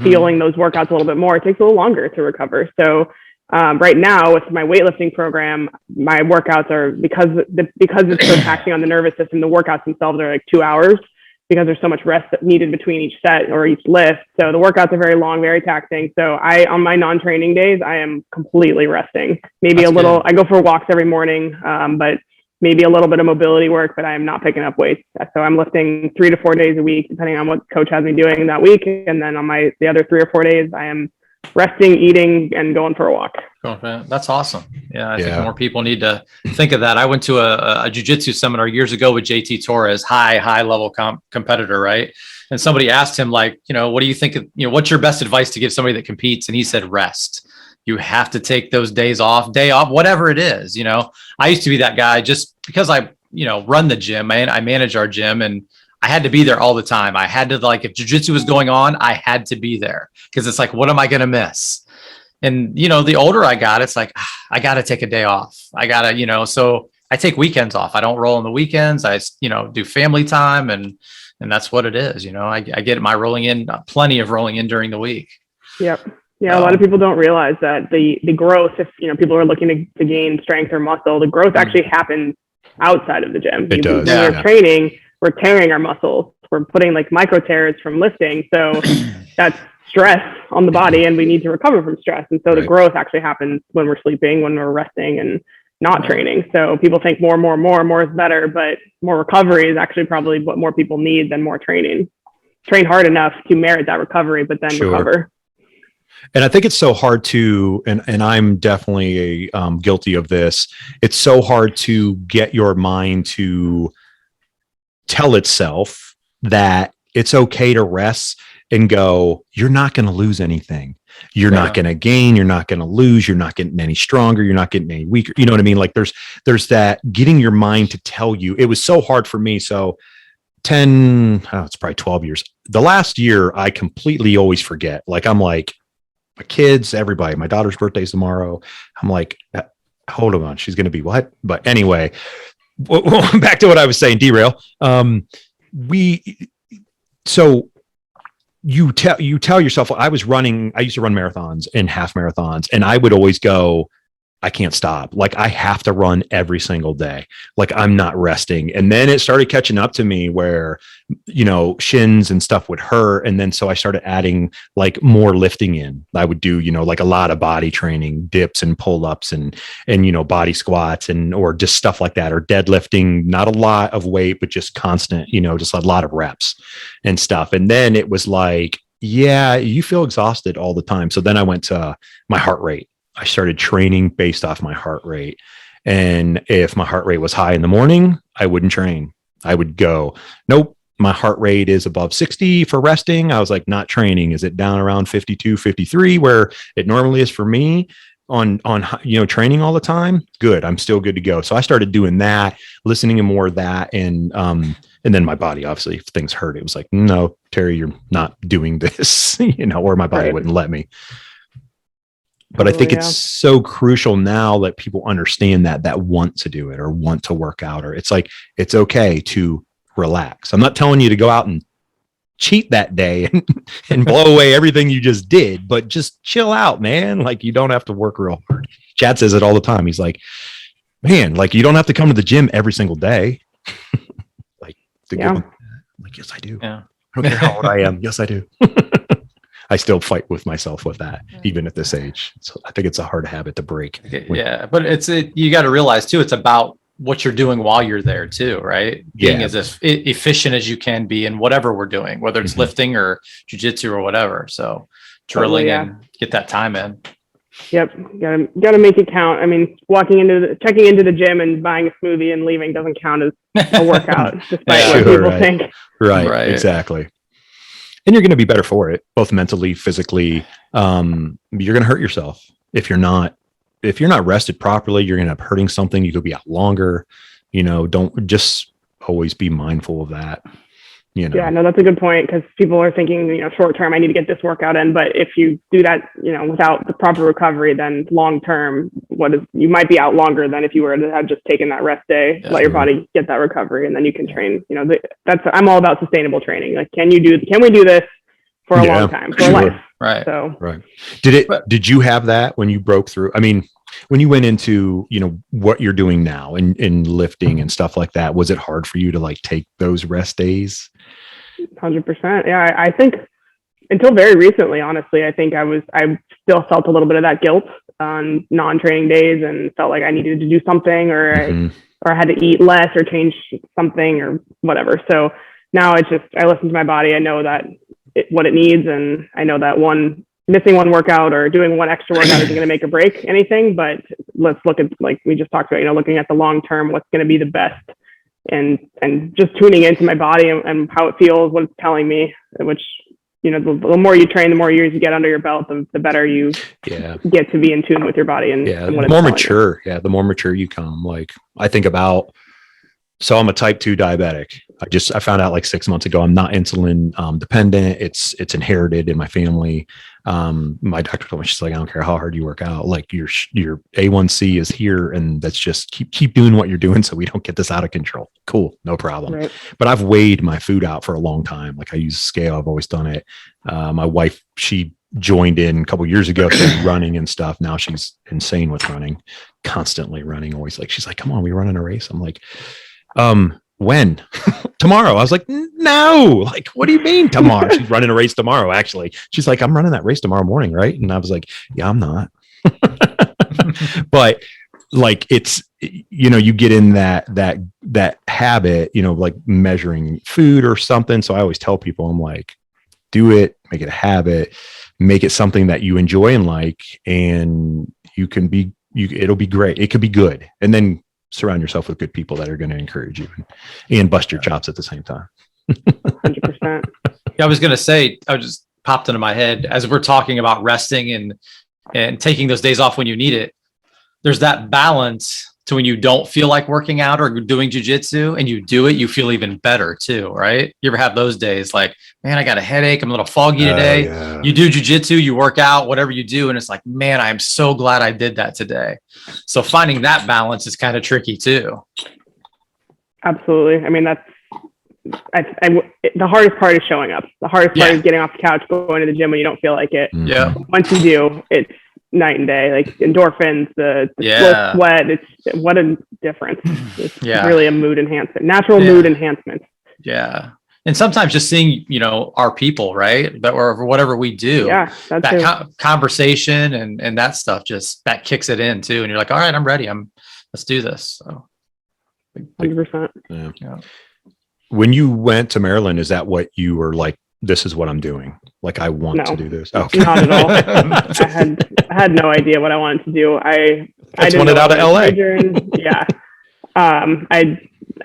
feeling those workouts a little bit more, it takes a little longer to recover. So right now with my weightlifting program, my workouts are, because it's so taxing on the nervous system, the workouts themselves are like 2 hours because there's so much rest needed between each set or each lift. So the workouts are very long, very taxing. So on my non-training days, I am completely resting. Maybe That's a little, good. I go for walks every morning, but maybe a little bit of mobility work, but I am not picking up weights. So I'm lifting 3 to 4 days a week, depending on what coach has me doing that week. And then on the other 3 or 4 days, I am resting, eating, and going for a walk. That's awesome. Yeah, I think more people need to think of that. I went to a jiu-jitsu seminar years ago with JT Torres, high level competitor, right? And somebody asked him, like, what do you think of, what's your best advice to give somebody that competes? And he said, rest. You have to take those days off, whatever it is. I used to be that guy just because I, run the gym, I manage our gym, and I had to be there all the time. I had to, like, if jiu-jitsu was going on, I had to be there because it's like, what am I going to miss? And, the older I got, it's like, I got to take a day off. I got to, so I take weekends off. I don't roll on the weekends. I, do family time, and that's what it is. I get my plenty of rolling in during the week. Yep. Yeah. A lot of people don't realize that the growth, if, people are looking to gain strength or muscle, the growth actually happens outside of the gym. It does. When we're training, we're tearing our muscles. We're putting like micro tears from lifting. So that's stress on the body, and we need to recover from stress. And so the growth actually happens when we're sleeping, when we're resting and not training. So people think more is better, but more recovery is actually probably what more people need than more training. Train hard enough to merit that recovery, but then recover. And I think it's so hard to, and I'm definitely guilty of this. It's so hard to get your mind to tell itself that it's okay to rest and go, you're not going to lose anything. You're not going to gain. You're not going to lose. You're not getting any stronger. You're not getting any weaker. You know what I mean? Like there's that getting your mind to tell you. It was so hard for me. So it's probably 12 years. The last year, I completely always forget. Like, I'm like, my kids, everybody, my daughter's birthday's tomorrow. I'm like, hold on, she's going to be what? But anyway, back to what I was saying, derail. So you tell yourself, I used to run marathons and half marathons, and I would always go, I can't stop. Like, I have to run every single day. Like, I'm not resting. And then it started catching up to me where, shins and stuff would hurt. And then, so I started adding like more lifting in. I would do, like a lot of body training, dips and pull-ups and, body squats or just stuff like that, or deadlifting, not a lot of weight, but just constant, just a lot of reps and stuff. And then it was like, yeah, you feel exhausted all the time. So then I went to my heart rate. I started training based off my heart rate. And if my heart rate was high in the morning, I wouldn't train. I would go, nope, my heart rate is above 60 for resting. I was like, not training. Is it down around 52, 53, where it normally is for me on training all the time? Good. I'm still good to go. So I started doing that, listening to more of that. And then my body, obviously, if things hurt, it was like, no, Terry, you're not doing this, or my body wouldn't let me. But I think it's so crucial now that people understand that want to do it or want to work out, or it's like, it's okay to relax. I'm not telling you to go out and cheat that day and blow away everything you just did, but just chill out, man. Like, you don't have to work real hard. Chad says it all the time. He's like, man, like, you don't have to come to the gym every single day. Like, yes, I do. Yeah. I don't care how old I am. Yes, I do. I still fight with myself with that, even at this age. So I think it's a hard habit to break. Yeah, but you got to realize too, it's about what you're doing while you're there too, right? Being as efficient as you can be in whatever we're doing, whether it's lifting or jiu-jitsu or whatever. So drilling and get that time in. Yep, gotta make it count. I mean, checking into the gym and buying a smoothie and leaving doesn't count as a workout, despite what people think. Right, exactly. And you're going to be better for it, both mentally, physically. You're going to hurt yourself if you're not rested properly. You're going to end up hurting something. You could be out longer. Don't just always be mindful of that. you know? Yeah, no, that's a good point, because people are thinking, short term, I need to get this workout in. But if you do that, without the proper recovery, then long term, you might be out longer than if you were to have just taken that rest day, let your body get that recovery, and then you can train. I'm all about sustainable training. Like, can we do this for a long time, for life? Right. So, right. Did you have that when you broke through? I mean, when you went into, what you're doing now in lifting and stuff like that, was it hard for you to like take those rest days? 100%. Yeah. I think until very recently, honestly, I think I still felt a little bit of that guilt on non-training days, and felt like I needed to do something, or I had to eat less or change something or whatever. So now it's just, I listen to my body. I know that what it needs. And I know that missing one workout or doing one extra workout isn't going to make or break anything, but let's look at, like we just talked about, looking at the long term, what's going to be the best, and just tuning into my body and how it feels, what it's telling me, which, the more you train, the more years you get under your belt, the better you get to be in tune with your body. And the more mature, the more mature you come. Like, I think about, so I'm a type 2 diabetic. I found out like 6 months ago, I'm not insulin dependent. It's inherited in my family. My doctor told me, she's like, I don't care how hard you work out. Like, your A1C is here, and that's just keep doing what you're doing, so we don't get this out of control. Cool. No problem. Right. But I've weighed my food out for a long time. Like, I use a scale. I've always done it. My wife, she joined in a couple of years ago, running and stuff. Now she's insane with running, constantly running. Always like, she's like, come on, we running a race. I'm like, when? Tomorrow. I was like, no, like, what do you mean tomorrow? She's running a race tomorrow, actually. She's like, I'm running that race tomorrow morning, right? And I was like, yeah, I'm not. But like, it's, you get in that habit, like measuring food or something. So I always tell people, I'm like, do it, make it a habit, make it something that you enjoy and like, and it'll be great. It could be good. And then surround yourself with good people that are going to encourage you and bust your chops at the same time. 100%. Yeah, I was going to say, I just popped into my head as we're talking about resting and taking those days off when you need it. There's that balance to when you don't feel like working out or doing jiu-jitsu and you do it, you feel even better too, right? You ever have those days like, man, I got a headache, I'm a little foggy today. Yeah. You do jiu-jitsu, you work out, whatever you do, and it's like, man, I'm so glad I did that today. So finding that balance is kind of tricky too. Absolutely. I mean, the hardest part is showing up. The hardest part is getting off the couch, going to the gym when you don't feel like it. Yeah. Once you do, it's night and day. Like endorphins, the slow sweat. It's what a difference. It's really a mood enhancement, natural mood enhancement. Yeah. And sometimes just seeing, our people, right? That or whatever we do, that conversation and that stuff, just that kicks it in too. And you're like, all right, I'm ready. Let's do this. So 100%. Yeah. When you went to Maryland, is that what you were like, this is what I'm doing? Like, I want to do this. Okay. Not at all. I had no idea what I wanted to do. I just wanted out of LA.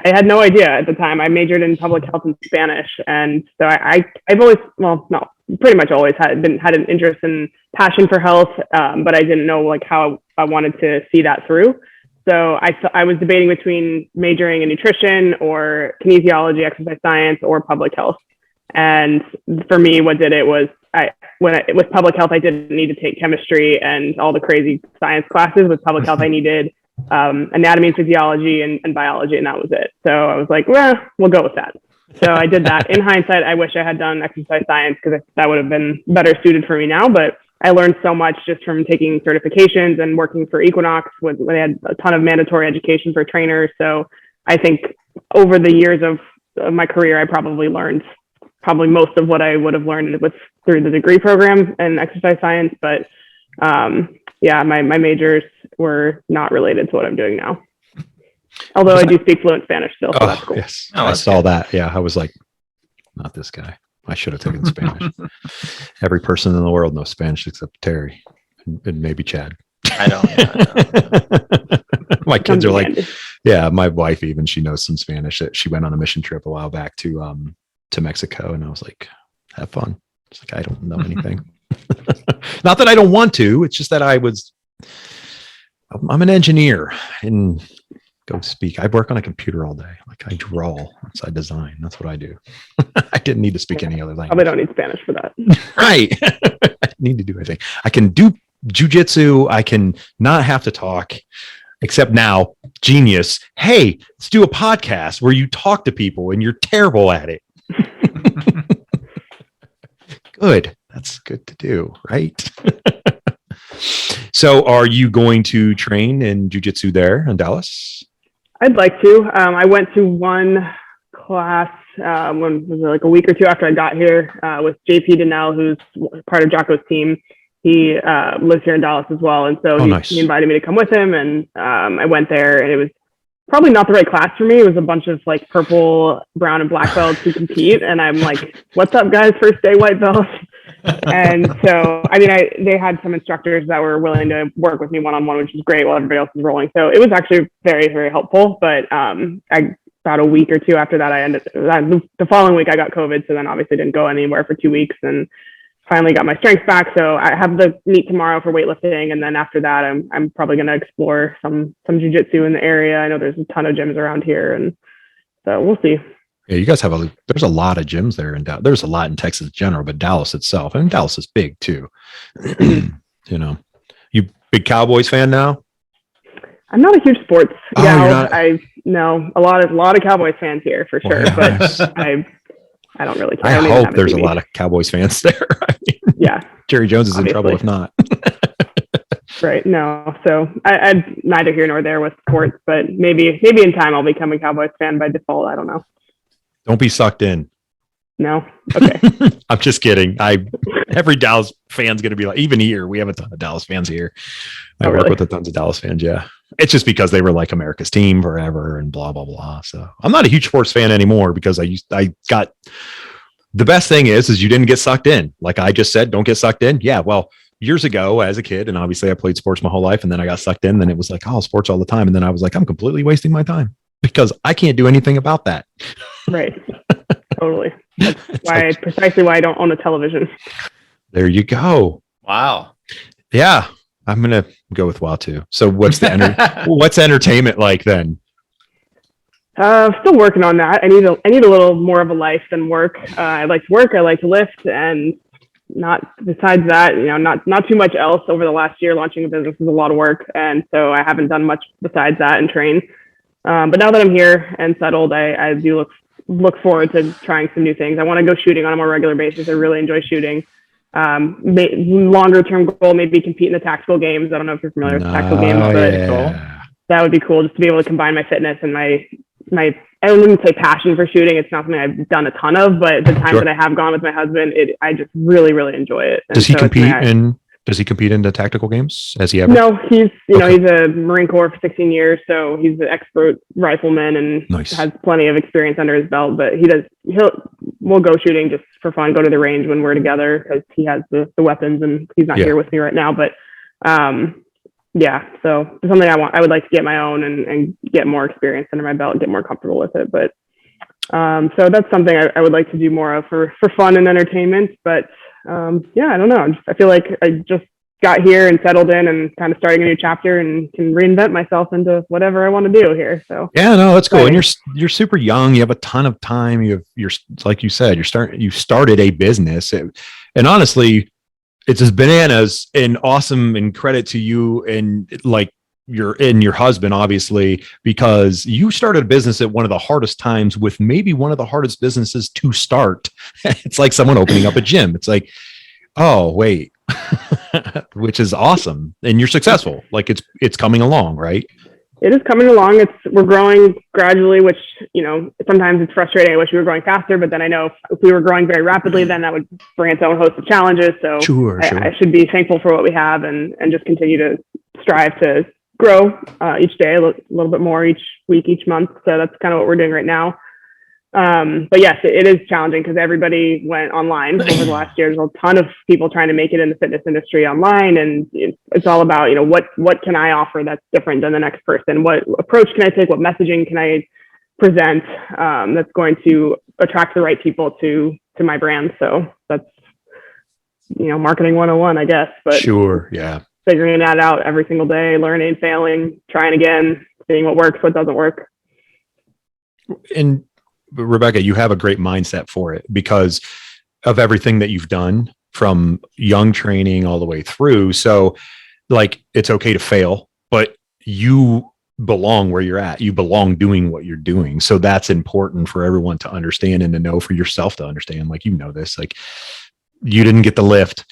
I had no idea at the time. I majored in public health and Spanish. And so I've always, pretty much always had an interest and passion for health. But I didn't know like how I wanted to see that through. So I was debating between majoring in nutrition or kinesiology, exercise science, or public health. And for me, what did it was with public health, I didn't need to take chemistry and all the crazy science classes. With public health, I needed anatomy and physiology and biology, and that was it. So I was like, well, we'll go with that. So I did that. In hindsight, I wish I had done exercise science because that would have been better suited for me now. But I learned so much just from taking certifications and working for Equinox when they had a ton of mandatory education for trainers. So I think over the years of my career, I probably learned most of what I would have learned through the degree program in exercise science. But my majors were not related to what I'm doing now. Although I do speak fluent Spanish still. So that's cool. Yes. I saw that. Yeah. I was like, not this guy. I should have taken Spanish. Every person in the world knows Spanish except Terry and maybe Chad. I don't. My kids are like, my wife even, she knows some Spanish. She went on a mission trip a while back to Mexico, and I was like, have fun. It's like, I don't know anything. Not that I don't want to, it's just that I'm an engineer, and go speak. I work on a computer all day. Like I draw, I design. That's what I do. I didn't need to speak any other language. Probably don't need Spanish for that. Right. I didn't need to do anything. I can do Jiu-Jitsu. I can not have to talk, except now, genius. Hey, let's do a podcast where you talk to people and you're terrible at it. Good. That's good to do, right? So are you going to train in Jiu-Jitsu there in Dallas? I'd like to. I went to one class when was it like a week or two after I got here with JP Donnell, who's part of Jocko's team. He lives here in Dallas as well. And so he invited me to come with him. And I went there, and it was probably not the right class for me. It was a bunch of like purple, brown, and black belts who compete. And I'm like, what's up, guys? First day white belt. And so, I mean, they had some instructors that were willing to work with me one-on-one, which is great while everybody else is rolling. So it was actually very, very helpful. But about a week or two after that, the following week I got COVID. So then obviously didn't go anywhere for 2 weeks and finally got my strength back. So I have the meet tomorrow for weightlifting. And then after that, I'm probably going to explore some jiu-jitsu in the area. I know there's a ton of gyms around here, and so we'll see. Yeah, you guys have there's a lot of gyms there in Dallas. There's a lot in Texas in general, but Dallas itself, and Dallas is big too. You know, you big Cowboys fan now? I'm not a huge sports gal. I know a lot of Cowboys fans here for sure, but I don't really care. I hope there's a lot of Cowboys fans there. I mean, yeah, Jerry Jones is in trouble if not. Right. No. So I'm neither here nor there with sports, but maybe in time I'll become a Cowboys fan by default. I don't know. Don't be sucked in. No. Okay. I'm just kidding. Every Dallas fan's going to be like, even here, we have a ton of Dallas fans here. I work with a tons of Dallas fans. Yeah. It's just because they were like America's team forever and blah, blah, blah. So I'm not a huge sports fan anymore because I got the best thing is you didn't get sucked in. Like I just said, don't get sucked in. Yeah. Well, years ago as a kid, and obviously I played sports my whole life, and then I got sucked in. Then it was like, oh, sports all the time. And then I was like, I'm completely wasting my time because I can't do anything about that. Right. Totally. That's precisely why I don't own a television. There you go. Wow. Yeah. I'm going to go with wow too. So what's what's entertainment like then? Still working on that. I need a little more of a life than work. I like to work. I like to lift, and besides that, not too much else. Over the last year, launching a business is a lot of work. And so I haven't done much besides that and train. But now that I'm here and settled, I do look forward to trying some new things. I want to go shooting on a more regular basis. I really enjoy shooting. Longer term goal, maybe compete in the tactical games. I don't know if you're familiar with tactical games, but that would be cool just to be able to combine my fitness and my I wouldn't say passion for shooting. It's not something I've done a ton of, but the times that I have gone with my husband, I just really, really enjoy it. And does he compete in the tactical games? Has he ever? No, he's he's a Marine Corps for 16 years, so he's an expert rifleman and has plenty of experience under his belt. But we'll go shooting just for fun, go to the range when we're together because he has the weapons and he's not here with me right now. But so it's something I would like to get my own and get more experience under my belt and get more comfortable with it. But so that's something I would like to do more of for fun and entertainment. But I don't know. I feel like I just got here and settled in and kind of starting a new chapter and can reinvent myself into whatever I want to do here. So yeah, no, that's cool. And you're super young. You have a ton of time. You're like you said, you started a business, and honestly, it's just bananas and awesome, and credit to you and like your husband, obviously, because you started a business at one of the hardest times with maybe one of the hardest businesses to start. It's like someone opening up a gym. It's like, oh, wait, which is awesome. And you're successful. Like it's coming along, right? It is coming along. We're growing gradually, which, sometimes it's frustrating. I wish we were growing faster, but then I know if we were growing very rapidly, then that would bring its own host of challenges. So sure. I should be thankful for what we have and just continue to strive to grow each day, a little bit more each week, each month. So that's kind of what we're doing right now. But yes, it is challenging because everybody went online over the last year. There's a ton of people trying to make it in the fitness industry online. And it's all about, what can I offer that's different than the next person? What approach can I take? What messaging can I present that's going to attract the right people to my brand? So that's, marketing 101, I guess. But sure. Yeah. Figuring that out every single day, learning, failing, trying again, seeing what works, what doesn't work. And Rebecca, you have a great mindset for it because of everything that you've done from young training all the way through. So like, it's okay to fail, but you belong where you're at. You belong doing what you're doing. So that's important for everyone to understand and to know, for yourself to understand. Like, this, like, you didn't get the lift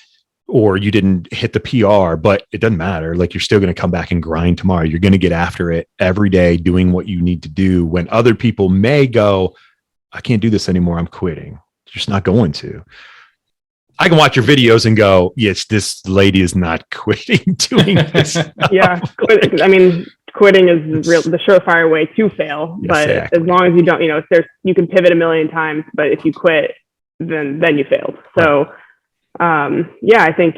or you didn't hit the PR, but it doesn't matter. Like, you're still going to come back and grind tomorrow. You're going to get after it every day, doing what you need to do, when other people may go, I can't do this anymore, I'm quitting. You're just not going to. I can watch your videos and go, yes, this lady is not quitting doing this. Yeah. I mean, quitting is the surefire way to fail, but exactly. As long as you don't, you can pivot a million times, but if you quit, then you failed. So, I think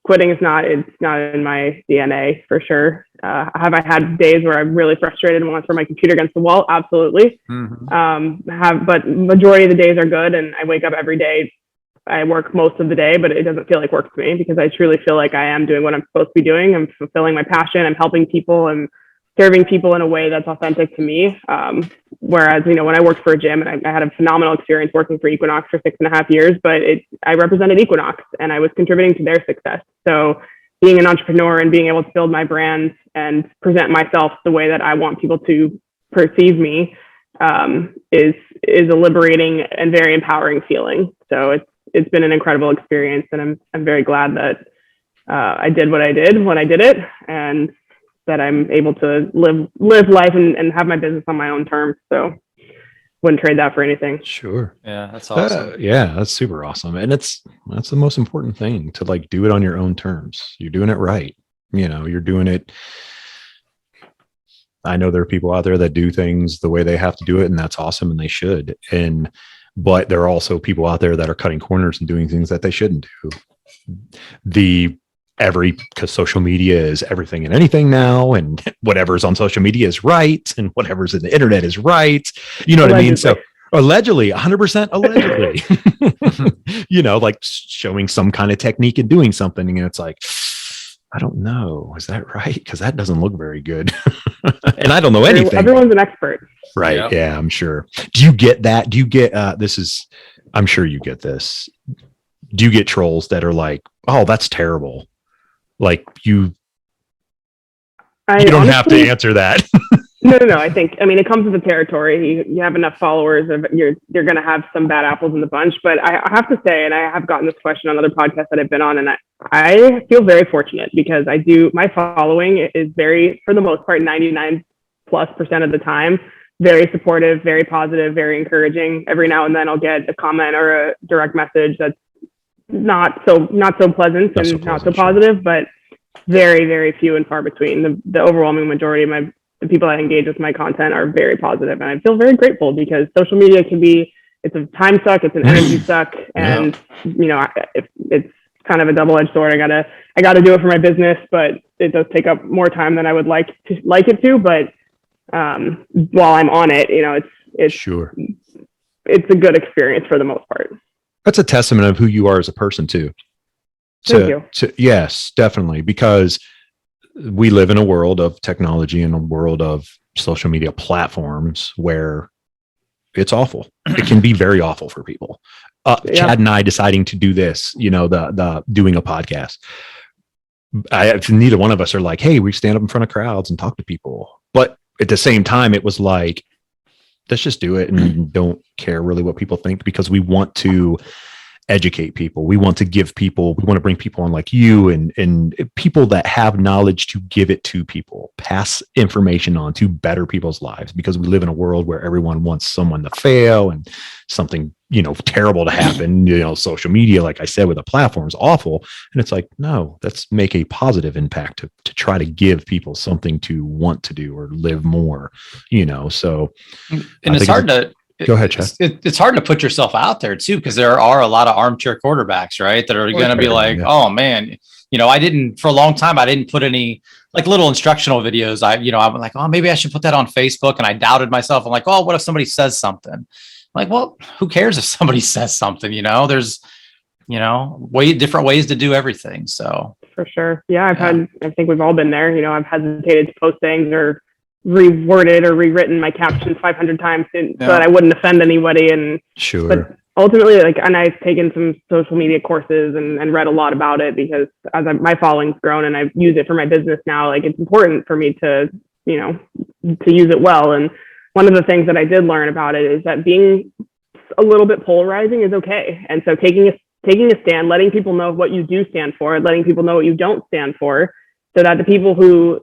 quitting is not in my DNA for sure. Have I had days where I'm really frustrated and want to throw my computer against the wall? Absolutely. Mm-hmm. But majority of the days are good, and I wake up every day. I work most of the day, but it doesn't feel like work to me because I truly feel like I am doing what I'm supposed to be doing. I'm fulfilling my passion. I'm helping people. I'm serving people in a way that's authentic to me. Whereas, when I worked for a gym, and I had a phenomenal experience working for Equinox for 6.5 years, but I represented Equinox and I was contributing to their success. So being an entrepreneur and being able to build my brand and present myself the way that I want people to perceive me is a liberating and very empowering feeling. So it's been an incredible experience, and I'm very glad that I did what I did when I did it, and that I'm able to live life and have my business on my own terms. So wouldn't trade that for anything. Sure. Yeah, that's awesome. That's super awesome. And that's the most important thing, to like do it on your own terms. You're doing it right. You're doing it. I know there are people out there that do things the way they have to do it, and that's awesome, and they should. But there are also people out there that are cutting corners and doing things that they shouldn't do. Because social media is everything and anything now, and whatever's on social media is right, and whatever's in the internet is right. You know what I mean? So allegedly, 100% allegedly, like showing some kind of technique and doing something. And it's like, I don't know. Is that right? Because that doesn't look very good. And I don't know anything. Everyone's an expert. Right. Yep. Yeah, I'm sure. Do you get that? Do you get, I'm sure you get this. Do you get trolls that are like, oh, that's terrible? Like you don't honestly have to answer that. No. I it comes with the territory. You have enough followers, you're going to have some bad apples in the bunch. But I have to say, and I have gotten this question on other podcasts that I've been on, and I feel very fortunate because my following is very, for the most part, 99+% of the time, very supportive, very positive, very encouraging. Every now and then I'll get a comment or a direct message that's not so pleasant and not so positive, but very, very few and far between. The overwhelming majority of the people that engage with my content are very positive, and I feel very grateful because social media it's a time suck, it's an energy suck, and it's kind of a double-edged sword. I gotta do it for my business, but it does take up more time than I would like it to. But while I'm on it, it's sure, it's a good experience for the most part. That's a testament of who you are as a person too. Thank you. Yes, definitely. Because we live in a world of technology and a world of social media platforms where it's awful. It can be very awful for people. Chad and I deciding to do this, the doing a podcast. Neither one of us are like, hey, we stand up in front of crowds and talk to people. But at the same time, it was like, let's just do it and don't care really what people think, because we want to educate people. We want to bring people on like you and people that have knowledge to give it to people, pass information on to better people's lives, because we live in a world where everyone wants someone to fail and something, terrible to happen. Social media, like I said, with a platform is awful. And it's like, no, let's make a positive impact to try to give people something to want to do or live more, so. And it's hard to, go ahead, Chad. It's hard to put yourself out there too, because there are a lot of armchair quarterbacks, right? That are going to be like, oh man, for a long time, I didn't put any like little instructional videos. I'm like, oh, maybe I should put that on Facebook. And I doubted myself. I'm like, oh, what if somebody says something? I'm like, well, who cares if somebody says something, there's, different ways to do everything. So for sure. Yeah. I think we've all been there. I've hesitated to post things or reworded or rewritten my captions 500 times so that I wouldn't offend anybody. And sure. But ultimately, like, and I've taken some social media courses and read a lot about it because as my following's grown and I use it for my business now, like it's important for me to, you know, to use it well. And one of the things that I did learn about it is that being a little bit polarizing is okay. And so taking a stand, letting people know what you do stand for, letting people know what you don't stand for, so that the people who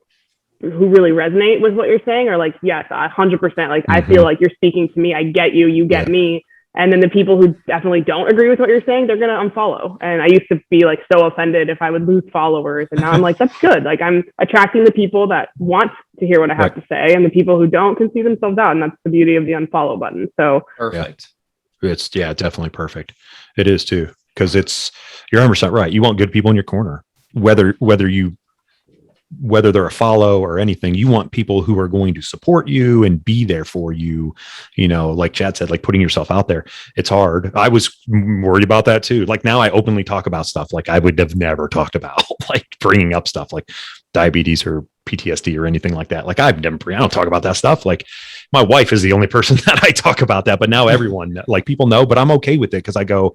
really resonate with what you're saying are like, yes, 100%. Like, I feel like you're speaking to me. I get you. You get me. And then the people who definitely don't agree with what you're saying, they're going to unfollow. And I used to be like so offended if I would lose followers. And now I'm like, that's good. Like, I'm attracting the people that want to hear what I have to say, and the people who don't can see themselves out. And that's the beauty of the unfollow button. So perfect. It's definitely perfect. It is too. Cause you're 100% right. You want good people in your corner, whether they're a follow or anything. You want people who are going to support you and be there for you. You know, like Chad said, like putting yourself out there, it's hard. I was worried about that too. Like now I openly talk about stuff like I would have never talked about, like bringing up stuff like diabetes or PTSD or anything like that. Like I don't talk about that stuff. Like my wife is the only person that I talk about that, but now everyone, like people know, but I'm okay with it. Cause I go,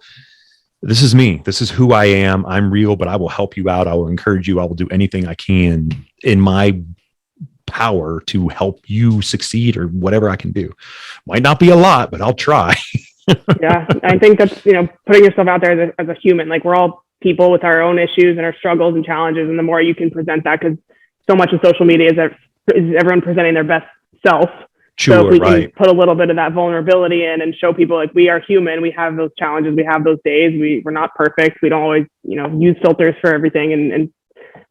this is me. This is who I am. I'm real, but I will help you out. I will encourage you. I will do anything I can in my power to help you succeed or whatever I can do. Might not be a lot, but I'll try. Yeah. I think that's, you know, putting yourself out there as a human. Like we're all people with our own issues and our struggles and challenges. And the more you can present that, because so much of social media is everyone presenting their best self. Sure, so if we can put a little bit of that vulnerability in and show people like we are human, we have those challenges, we have those days, we're not perfect. We don't always, you know, use filters for everything and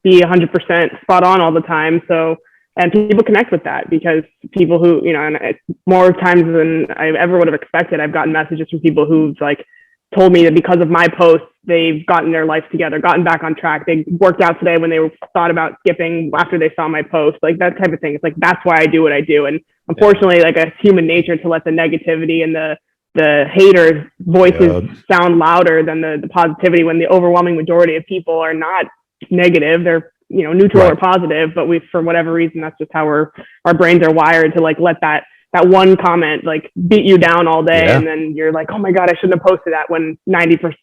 be 100% spot on all the time. So, and people connect with that because people who, you know, and it's more times than I ever would have expected, I've gotten messages from people who've like told me that because of my posts, they've gotten their life together, gotten back on track. They worked out today when they thought about skipping after they saw my post, like that type of thing. It's like, that's why I do what I do. And unfortunately, like it's human nature to let the negativity and the haters' voices sound louder than the positivity, when the overwhelming majority of people are not negative. They're, you know, neutral or positive, but for whatever reason, that's just how our brains are wired to like let that one comment like beat you down all day. And then you're like, oh my God, I shouldn't have posted that, when 95%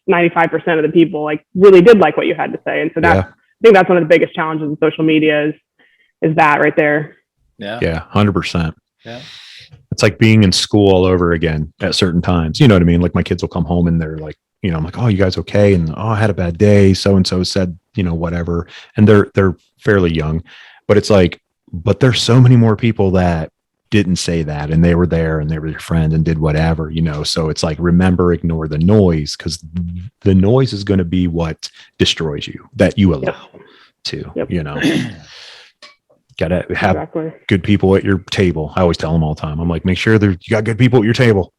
of the people like really did like what you had to say. And so I think that's one of the biggest challenges of social media is that right there. Yeah. 100%. Yeah. It's like being in school all over again at certain times. You know what I mean? Like my kids will come home and they're like, you know, I'm like, oh, you guys okay? And I had a bad day. So-and-so said, you know, whatever. And they're fairly young, but it's like, but there's so many more people that didn't say that, and they were there and they were your friend and did whatever, you know? So it's like, remember, ignore the noise, because the noise is going to be what destroys you, that you allow to, you know. Gotta have good people at your table. I always tell them all the time. I'm like, make sure you got good people at your table.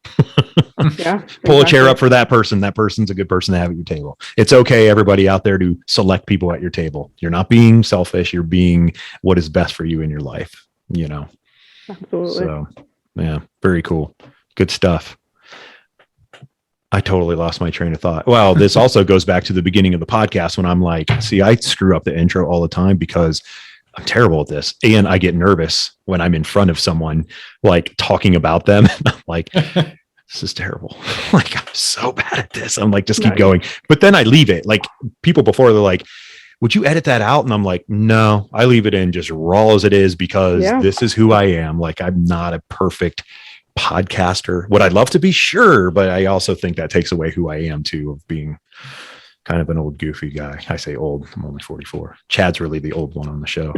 Pull a chair up for that person. That person's a good person to have at your table. It's okay, everybody out there, to select people at your table. You're not being selfish. You're being what is best for you in your life, you know? Absolutely. So, yeah, very cool. Good stuff. I totally lost my train of thought. Well, this also goes back to the beginning of the podcast when I'm like, see, I screw up the intro all the time because I'm terrible at this. And I get nervous when I'm in front of someone, like talking about them. I'm like, this is terrible. Like, I'm so bad at this. I'm like, just keep going. But then I leave it. Like people before, they're like, would you edit that out? And I'm like, no, I leave it in just raw as it is, because this is who I am. Like, I'm not a perfect podcaster. Would I love to be? Sure. But I also think that takes away who I am too, of being kind of an old goofy guy. I say old, I'm only 44. Chad's really the old one on the show.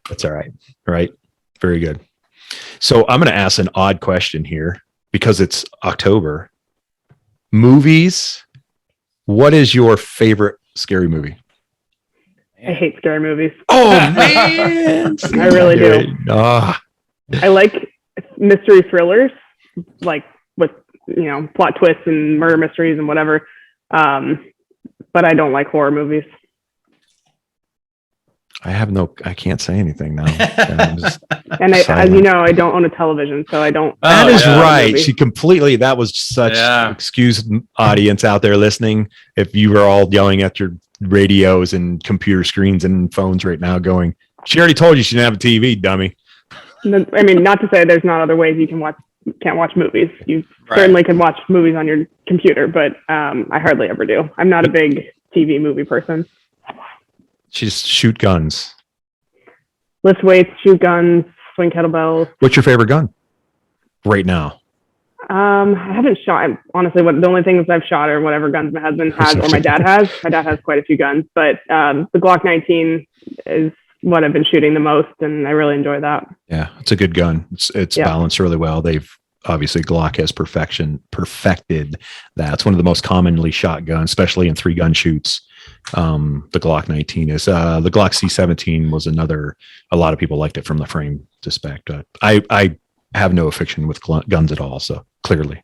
That's all right. Right. Very good. So I'm going to ask an odd question here because it's October. Movies. What is your favorite scary movie? I hate scary movies. Oh man. I really do. I like mystery thrillers, like with, you know, plot twists and murder mysteries and whatever. But I don't like horror movies. I can't say anything now. And as you know, I don't own a television, so I don't. That is right. That was such, excuse audience out there listening. If you were all yelling at your radios and computer screens and phones right now going, she already told you she didn't have a TV, dummy. I mean, not to say there's not other ways you can't watch movies. You certainly can watch movies on your computer, but I hardly ever do. I'm not a big TV movie person. She's shoot guns. Lift weights, shoot guns, swing kettlebells. What's your favorite gun right now? I haven't shot. Honestly, the only things I've shot are whatever guns my husband has or my dad has. My dad has quite a few guns, but the Glock 19 is what I've been shooting the most, and I really enjoy that. Yeah, it's a good gun. It's balanced really well. They've obviously Glock has perfected that. It's one of the most commonly shot guns, especially in 3-gun shoots. The Glock 19 is the Glock C17 was another. A lot of people liked it from the frame aspect. I have no affection with guns at all, so clearly.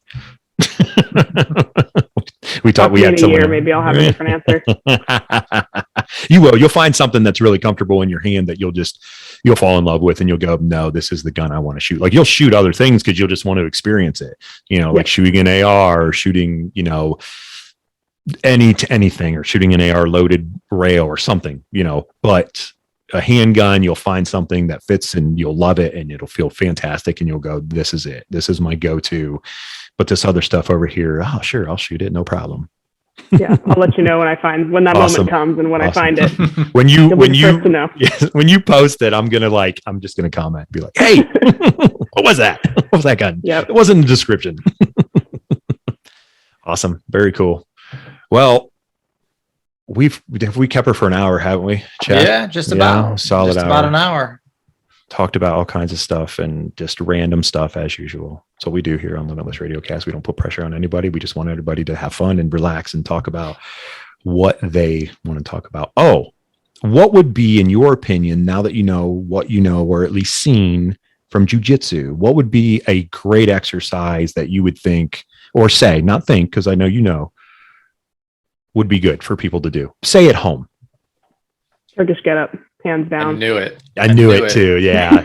We had a year, maybe I'll have a different answer. You will. You'll find something that's really comfortable in your hand that you'll fall in love with, and you'll go, no, this is the gun I want to shoot. Like, you'll shoot other things because you'll just want to experience it. Like shooting an AR or shooting, anything, or shooting an AR loaded rail or something, but a handgun, you'll find something that fits and you'll love it and it'll feel fantastic and you'll go, this is it. This is my go-to. But this other stuff over here, oh, sure, I'll shoot it. No problem. Yeah, I'll let you know when that moment comes and when I find it. when you post it, I'm just gonna comment and be like, hey, what was that? What was that gun? Yeah, it wasn't in the description. Awesome. Very cool. Well, we kept her for an hour, haven't we, Chad? Yeah, just about solid just hour. About an hour. Talked about all kinds of stuff and just random stuff as usual. That's what we do here on Limitless Radiocast. We don't put pressure on anybody. We just want everybody to have fun and relax and talk about what they want to talk about. Oh, what would be, in your opinion, now that you know what you know, or at least seen from Jiu-Jitsu, what would be a great exercise that you would think, or say, not think, because I know, would be good for people to do? Say at home. Turkish get up. Hands down. I knew it. I knew it too. Yeah.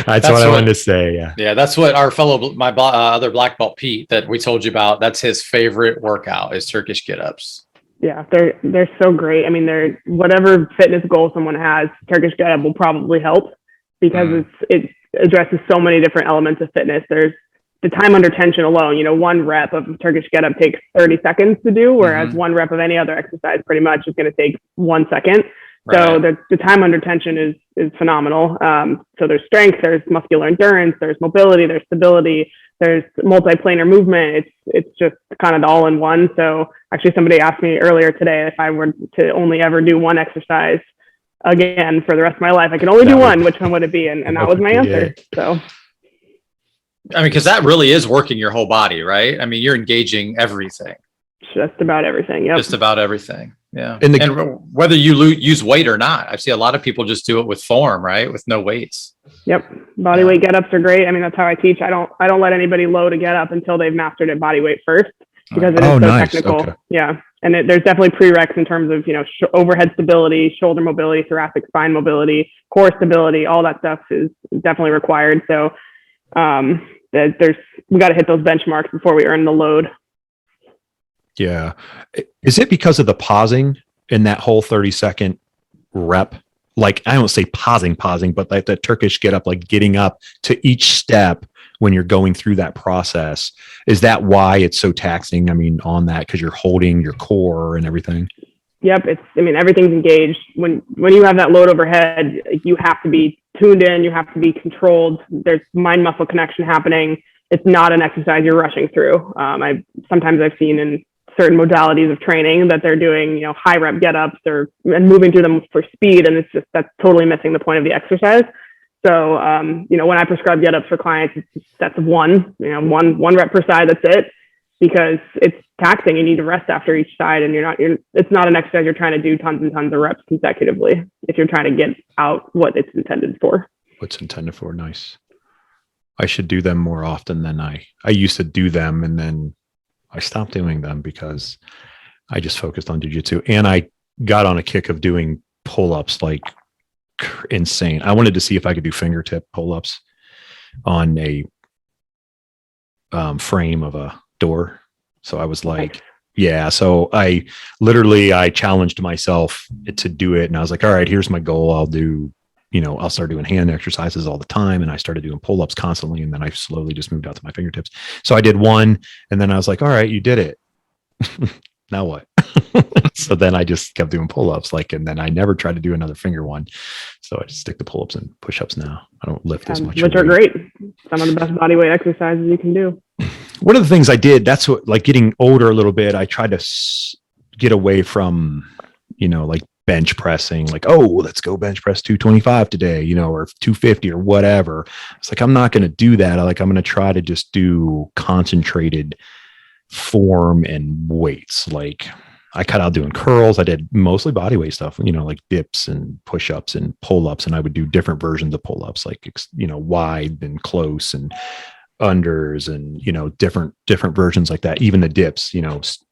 That's what I wanted to say. Yeah. Yeah. That's what our fellow, my other black belt, Pete, that we told you about. That's his favorite workout is Turkish get-ups. Yeah. They're so great. I mean, they're whatever fitness goal someone has, Turkish get-up will probably help because it addresses so many different elements of fitness. There's the time under tension alone. One rep of Turkish get-up takes 30 seconds to do, whereas one rep of any other exercise pretty much is going to take 1 second. Right. So the time under tension is phenomenal. So there's strength, there's muscular endurance, there's mobility, there's stability, there's multiplanar movement. It's just kind of all in one. So actually somebody asked me earlier today if I were to only ever do one exercise again for the rest of my life, I can only do one. Which one would it be? And that was my answer. So. I mean, because that really is working your whole body, right? I mean, you're engaging everything. Just about everything. Yep. Just about everything. Yeah. And whether you use weight or not, I see a lot of people just do it with form, right? With no weights. Yep. Body weight get-ups are great. I mean, that's how I teach. I don't let anybody load a get-up until they've mastered it body weight first, because it is so technical. Okay. Yeah. And there's definitely prereqs in terms of, overhead stability, shoulder mobility, thoracic spine mobility, core stability, all that stuff is definitely required. So we got to hit those benchmarks before we earn the load. Yeah. Is it because of the pausing in that whole 30-second rep? Like, I don't say pausing, but like the Turkish get up, like getting up to each step when you're going through that process. Is that why it's so taxing? I mean, on that, because you're holding your core and everything. Yep. Everything's engaged. When you have that load overhead, you have to be tuned in, you have to be controlled. There's mind muscle connection happening. It's not an exercise you're rushing through. Sometimes I've seen in certain modalities of training that they're doing, high rep get-ups and moving through them for speed. And that's totally missing the point of the exercise. So, when I prescribe get-ups for clients, it's sets of one rep per side. That's it, because it's taxing. You need to rest after each side, and it's not an exercise you're trying to do tons and tons of reps consecutively if you're trying to get out what it's intended for. What's intended for. Nice. I should do them more often than I used to do them. And then I stopped doing them because I just focused on jiu-jitsu, and I got on a kick of doing pull-ups like insane. I wanted to see if I could do fingertip pull-ups on a frame of a door. So I was like, yeah. So I challenged myself to do it. And I was like, all right, here's my goal. I'll start doing hand exercises all the time. And I started doing pull-ups constantly. And then I slowly just moved out to my fingertips. So I did one, and then I was like, all right, you did it. Now what? So then I just kept doing pull-ups, and then I never tried to do another finger one. So I just stick to pull-ups and push-ups now. I don't lift as much. Which are great. Some of the best body weight exercises you can do. One of the things I did, that's what, getting older a little bit, I tried to get away from, bench pressing, let's go bench press 225 today, or 250 or whatever. It's like, I'm not going to do that. I'm going to try to just do concentrated form and weights. I cut out doing curls. I did mostly body weight stuff, like dips and push-ups and pull-ups. And I would do different versions of pull-ups, wide and close and unders and, different versions like that. Even the dips,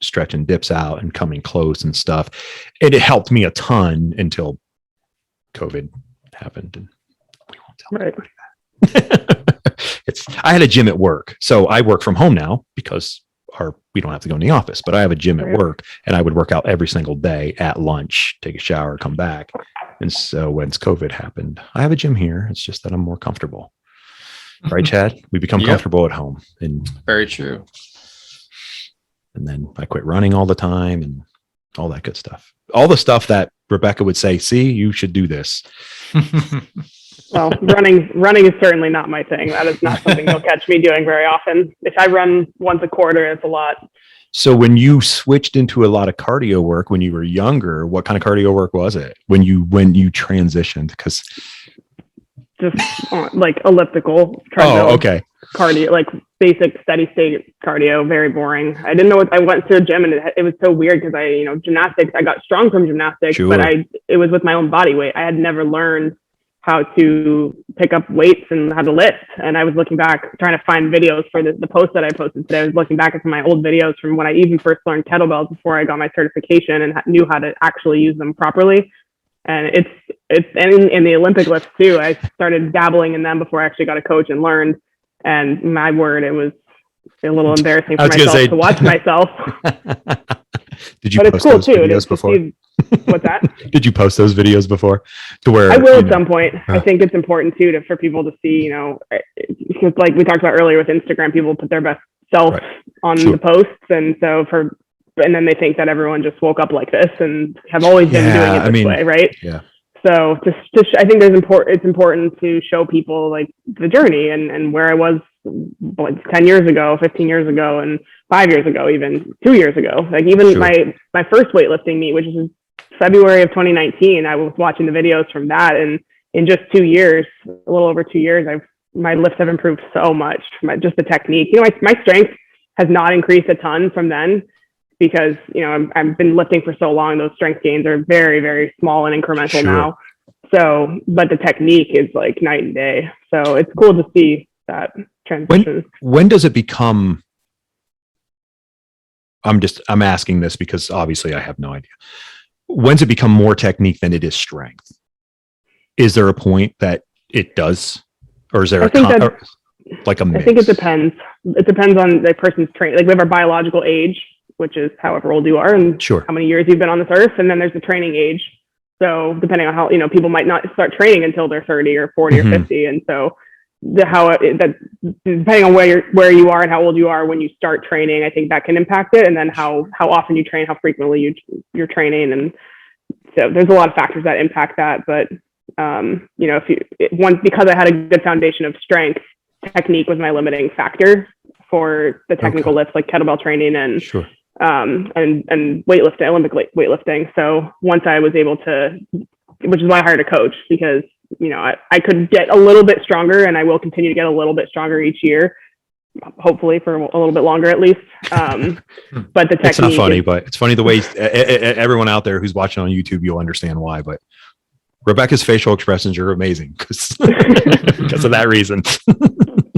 stretching dips out and coming close and stuff. And it helped me a ton until COVID happened. And we won't tell anybody that. I had a gym at work. So I work from home now because we don't have to go in the office, but I have a gym at work, and I would work out every single day at lunch, take a shower, come back. And so when COVID happened, I have a gym here. It's just that I'm more comfortable. Right, Chad? We become comfortable at home. And very true. And then I quit running all the time and all that good stuff. All the stuff that Rebecca would say, see, you should do this. Well, running is certainly not my thing. That is not something you'll catch me doing very often. If I run once a quarter, it's a lot. So when you switched into a lot of cardio work when you were younger, what kind of cardio work was it when you transitioned? Because just elliptical treadmill. Oh, okay. Cardio, basic steady state cardio, very boring. I didn't know what I went to a gym, and it was so weird because gymnastics, I got strong from gymnastics, sure. But it was with my own body weight. I had never learned how to pick up weights and how to lift. And I was looking back, trying to find videos for the post that I posted today. I was looking back at some of my old videos from when I even first learned kettlebells before I got my certification and knew how to actually use them properly. And it's in the Olympic lifts too. I started dabbling in them before I actually got a coach and learned. And my word, it was a little embarrassing for myself to watch myself. Did you post those videos before? What's that? Did you post those videos before? To where I will at some point. I think it's important too for people to see, because like we talked about earlier with Instagram, people put their best self on the posts, and so and then they think that everyone just woke up like this and have always been doing it this way, right? Yeah. So I think it's important to show people the journey and where I was 10 years ago, 15 years ago, and 5 years ago, even 2 years ago. My first weightlifting meet, which is February of 2019, I was watching the videos from that, and in just 2 years, a little over 2 years, my lifts have improved so much. Just the technique, my strength has not increased a ton from then because I've been lifting for so long. Those strength gains are very, very small and incremental now. So, but the technique is night and day. So it's cool to see that transition. When does it become? I'm asking this because obviously I have no idea. When's it become more technique than it is strength? Is there a point that it does, or is there a mix? I think it depends. It depends on the person's training. We have our biological age, which is however old you are and how many years you've been on this earth, and then there's the training age. So depending on how people might not start training until they're 30 or 40 or 50, and so depending on where you are and how old you are when you start training, I think that can impact it, and then how often you train, how frequently you're training, and so there's a lot of factors that impact that. But because I had a good foundation of strength, technique was my limiting factor for the technical lifts like kettlebell training and and weightlifting, Olympic weightlifting. So once I was able to, which is why I hired a coach, because I could get a little bit stronger, and I will continue to get a little bit stronger each year, hopefully for a little bit longer at least. But the technique, it's not funny, but it's funny the way everyone out there who's watching on YouTube, you'll understand why. But Rebecca's facial expressions are amazing because of that reason.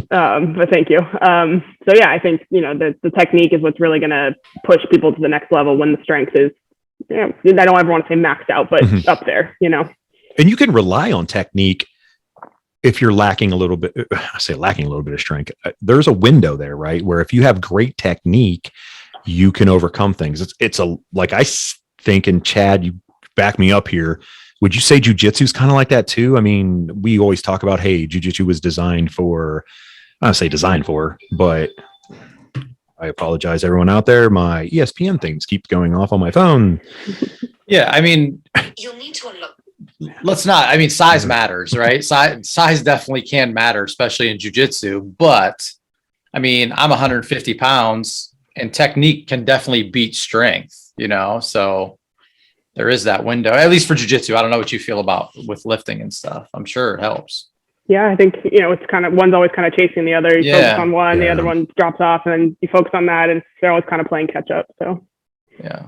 But thank you. So yeah, I think the technique is what's really going to push people to the next level when the strength is, I don't ever want to say maxed out, but up there. And you can rely on technique if you're lacking a little bit. I say lacking a little bit of strength. There's a window there, right? Where if you have great technique, you can overcome things. It's like I think, and Chad, you back me up here. Would you say jiu-jitsu is kind of like that too? I mean, we always talk about, hey, jiu-jitsu was designed for, I don't say designed for, but I apologize, everyone out there. My ESPN things keep going off on my phone. Yeah, I mean, you'll need to unlock. Let's not. I mean, size matters, right? Size definitely can matter, especially in jiu-jitsu. But I mean, I'm 150 pounds, and technique can definitely beat strength. So there is that window, at least for jiu-jitsu. I don't know what you feel about with lifting and stuff. I'm sure it helps. Yeah, I think, it's kind of, one's always kind of chasing the other. You focus on one, the other one drops off, and then you focus on that, and they're always kind of playing catch up. So, yeah.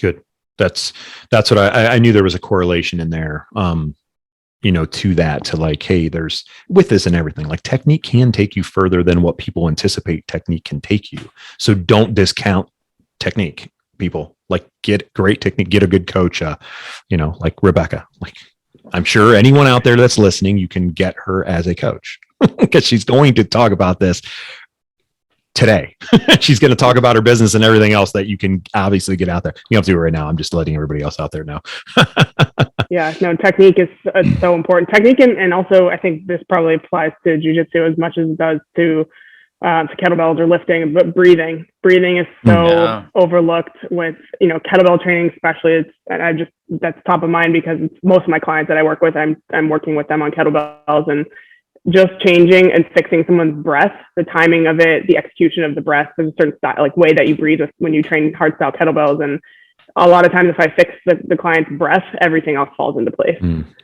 Good. That's what I knew there was a correlation in there, to that, to like, hey, there's with this and everything, like technique can take you further than what people anticipate technique can take you. So don't discount technique, people. Like, get great technique, get a good coach, like Rebecca. Like, I'm sure anyone out there that's listening, you can get her as a coach because she's going to talk about this today. She's going to talk about her business and everything else that you can obviously get out there. You don't have to do it right now. I'm just letting everybody else out there know. Yeah, no, technique is so important. Technique, and also I think this probably applies to jiu-jitsu as much as it does to kettlebells or lifting, but breathing is so overlooked with, kettlebell training, especially. That's top of mind because most of my clients that I work with, I'm working with them on kettlebells, and just changing and fixing someone's breath, the timing of it, the execution of the breath. There's a certain style, like way that you breathe when you train hard style kettlebells. And a lot of times if I fix the client's breath, everything else falls into place.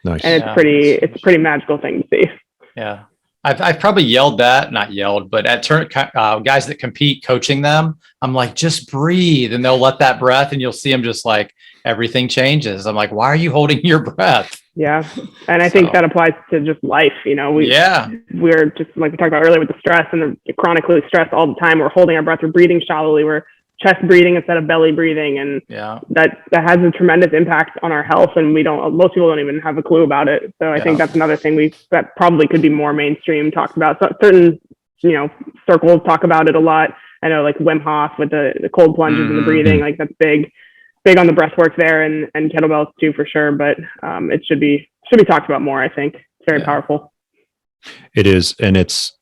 Nice. And it's a pretty magical thing to see. Yeah. I've probably not yelled, but at guys that compete, coaching them, I'm like, just breathe, and they'll let that breath, and you'll see them just like everything changes. I'm like, why are you holding your breath? Yeah, and I think that applies to just life. We're just like we talked about earlier with the stress and the chronically stressed all the time. We're holding our breath, we're breathing shallowly, we're chest breathing instead of belly breathing, and that has a tremendous impact on our health, and most people don't even have a clue about it. So I think that's another thing that probably could be more mainstream talked about. So certain circles talk about it a lot. I know like Wim Hof with the cold plunges and the breathing, like that's big on the breath work there, and kettlebells too for sure, but it should be talked about more. I think it's very powerful. It is, and it's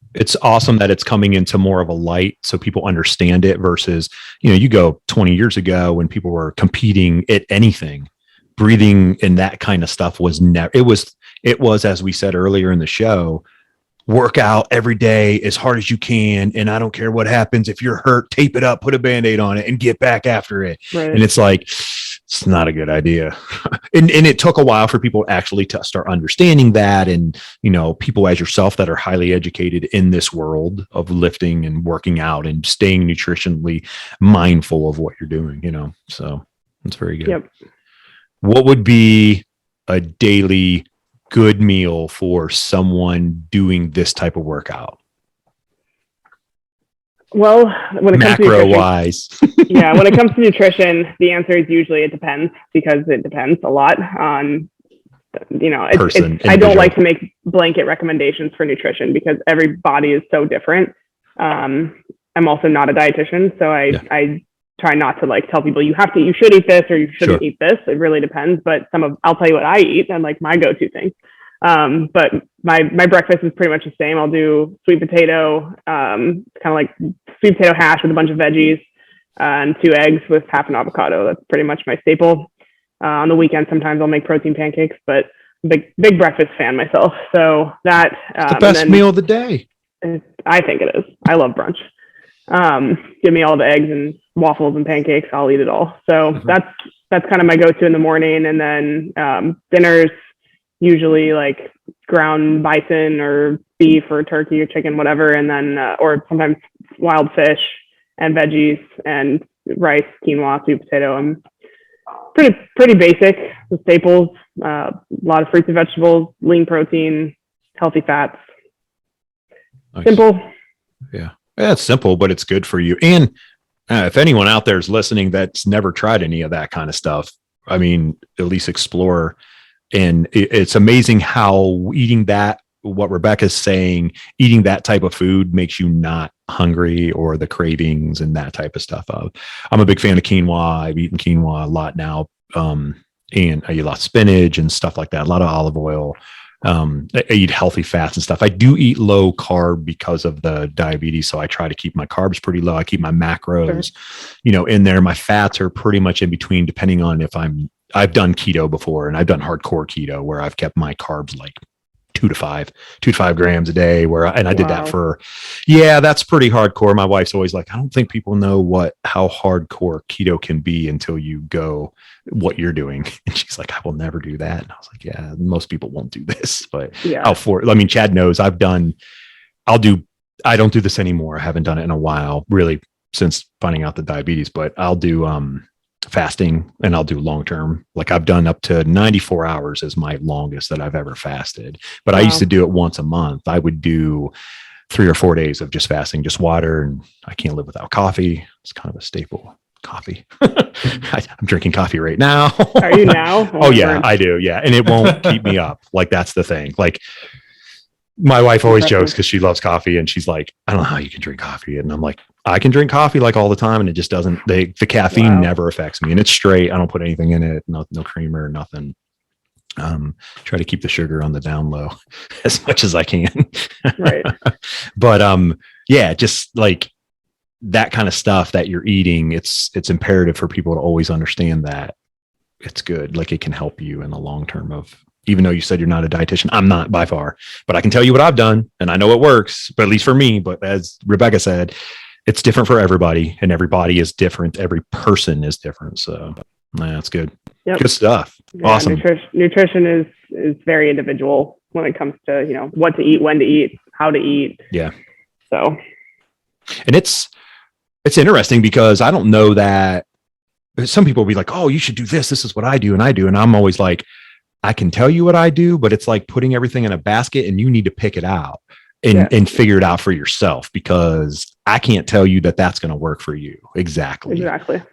awesome that it's coming into more of a light so people understand it versus, you go 20 years ago when people were competing at anything, breathing and that kind of stuff was never, it was, as we said earlier in the show, work out every day as hard as you can. And I don't care what happens. If you're hurt, tape it up, put a Band-Aid on it and get back after it. Right. And it's like, it's not a good idea. and it took a while for people actually to start understanding that. And, people as yourself that are highly educated in this world of lifting and working out and staying nutritionally mindful of what you're doing, so that's very good. Yep. What would be a daily good meal for someone doing this type of workout? Well, when it comes to nutrition, wise. when it comes to nutrition, the answer is usually it depends, because it depends a lot on, I don't like to make blanket recommendations for nutrition because every body is so different. I'm also not a dietitian, so I try not to like tell people you should eat this or you shouldn't eat this. It really depends. But I'll tell you what I eat and like my go-to thing. But my breakfast is pretty much the same. I'll do sweet potato, kind of like sweet potato hash with a bunch of veggies, and 2 eggs with half an avocado. That's pretty much my staple. On the weekend, sometimes I'll make protein pancakes, but big breakfast fan myself. So that the best meal of the day. I think it is. I love brunch. Give me all the eggs and waffles and pancakes. I'll eat it all. So that's kind of my go-to in the morning. And then dinners, usually like ground bison or beef or turkey or chicken, whatever. And then, or sometimes wild fish and veggies and rice, quinoa, sweet potato. Pretty basic, the staples, a lot of fruits and vegetables, lean protein, healthy fats. Nice. Simple. Yeah. It's simple, but it's good for you. And if anyone out there is listening that's never tried any of that kind of stuff, I mean, at least explore And it's amazing how eating that, what Rebecca's saying, eating that type of food makes you not hungry or the cravings and that type of stuff. I'm a big fan of quinoa. I've eaten quinoa a lot now. And I eat a lot of spinach and stuff like that. A lot of olive oil. I eat healthy fats and stuff. I do eat low carb because of the diabetes. So I try to keep my carbs pretty low. I keep my macros, in there. My fats are pretty much in between, depending on if I've done keto before, and I've done hardcore keto where I've kept my carbs like 2 to 5 grams a day I did that that's pretty hardcore. My wife's always like, I don't think people know how hardcore keto can be until you go what you're doing. And she's like, I will never do that. And I was like, yeah, most people won't do this, but Chad knows I don't do this anymore. I haven't done it in a while, really, since finding out the diabetes, but I'll do, fasting, and I'll do long-term. Like I've done up to 94 hours is my longest that I've ever fasted, but I used to do it once a month. I would do 3 or 4 days of just fasting, just water. And I can't live without coffee. It's kind of a staple. Coffee. I'm drinking coffee right now. Are you now? Oh yeah, I do. Yeah. And it won't keep me up. Like that's the thing. Like my wife always jokes because she loves coffee and she's like, I don't know how you can drink coffee. And I'm like, I can drink coffee like all the time. And it just doesn't, the caffeine never affects me, and it's straight. I don't put anything in it. No creamer, nothing. Try to keep the sugar on the down low as much as I can. Right. But, just like that kind of stuff that you're eating, it's imperative for people to always understand that it's good. Like it can help you in the long term even though you said you're not a dietitian, I'm not by far, but I can tell you what I've done and I know it works, but at least for me. But as Rebecca said, it's different for everybody, and every body is different. Every person is different. So that's good. Yep. Good stuff. Yeah, awesome. Nutrition is very individual when it comes to, what to eat, when to eat, how to eat. Yeah. So. And it's interesting because I don't know that some people will be like, oh, you should do this. This is what I do. And I'm always like, I can tell you what I do, but it's like putting everything in a basket and you need to pick it out and figure it out for yourself, because I can't tell you that that's going to work for you. Exactly.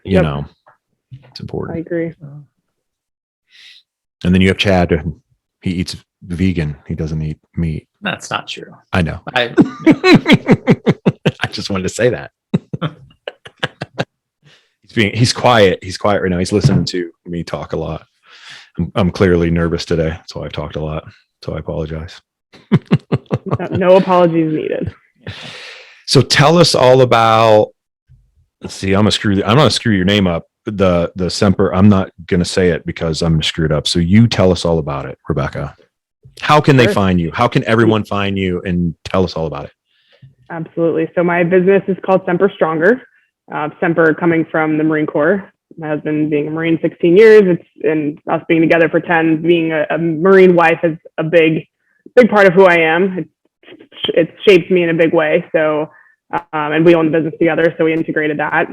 You know, it's important. I agree. And then you have Chad. He eats vegan. He doesn't eat meat. That's not true. I know. I just wanted to say that. He's quiet. He's quiet right now. He's listening to me talk a lot. I'm clearly nervous today, so I've talked a lot. So I apologize. No apologies needed. So tell us all about. Let's see. I'm gonna screw your name up. The Semper. I'm not gonna say it because I'm gonna screw it up. So you tell us all about it, Rebecca. How can they find you? How can everyone find you? And tell us all about it. Absolutely. So my business is called Semperstronger. Semper coming from the Marine Corps. My husband being a Marine 16 years, and us being together for 10, being a Marine wife is a big part of who I am. It shapes me in a big way. So, and we own the business together, so we integrated that.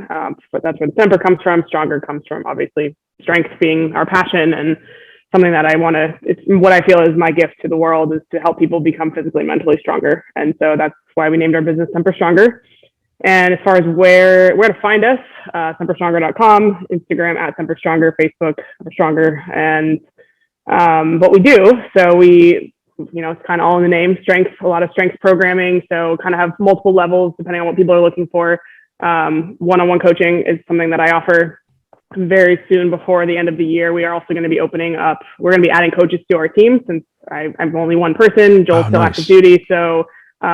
But that's where the Semper comes from. Stronger comes from, obviously, strength being our passion, and something that it's what I feel is my gift to the world, is to help people become physically, mentally stronger. And so that's why we named our business Semperstronger. And as far as where to find us, semperstronger.com, Instagram @semperstronger, Facebook Stronger, and what we do. So it's kind of all in the name, strength, a lot of strength programming. So kind of have multiple levels depending on what people are looking for. One-on-one coaching is something that I offer very soon. Before the end of the year, we are also going to be opening up. We're going to be adding coaches to our team, since I'm only one person. Joel's still active duty. So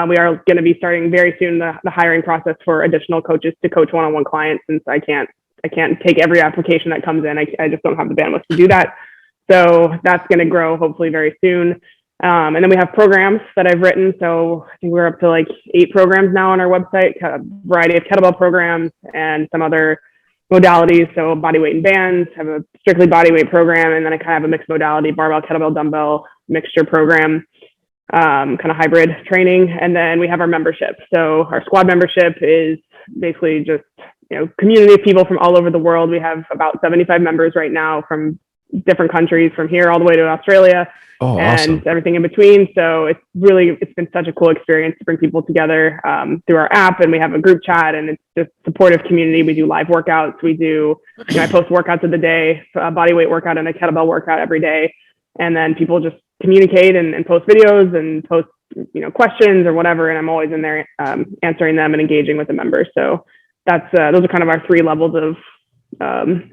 we are going to be starting very soon the hiring process for additional coaches to coach one-on-one clients, since I can't take every application that comes in. I just don't have the bandwidth to do that. So that's going to grow hopefully very soon. And then we have programs that I've written. So I think we're up to like 8 programs now on our website, a variety of kettlebell programs and some other modalities. So bodyweight and bands, have a strictly bodyweight program. And then I kind of have a mixed modality, barbell, kettlebell, dumbbell mixture program. Kind of hybrid training. And then we have our membership. So our squad membership is basically just, community of people from all over the world. We have about 75 members right now from different countries, from here all the way to Australia, and awesome. Everything in between. So it's been such a cool experience to bring people together through our app, and we have a group chat, and it's just supportive community. We do live workouts. We do, I post workouts of the day, a bodyweight workout and a kettlebell workout every day. and then people just communicate and post videos and post, questions or whatever. And I'm always in there answering them and engaging with the members. So that's those are kind of our 3 levels of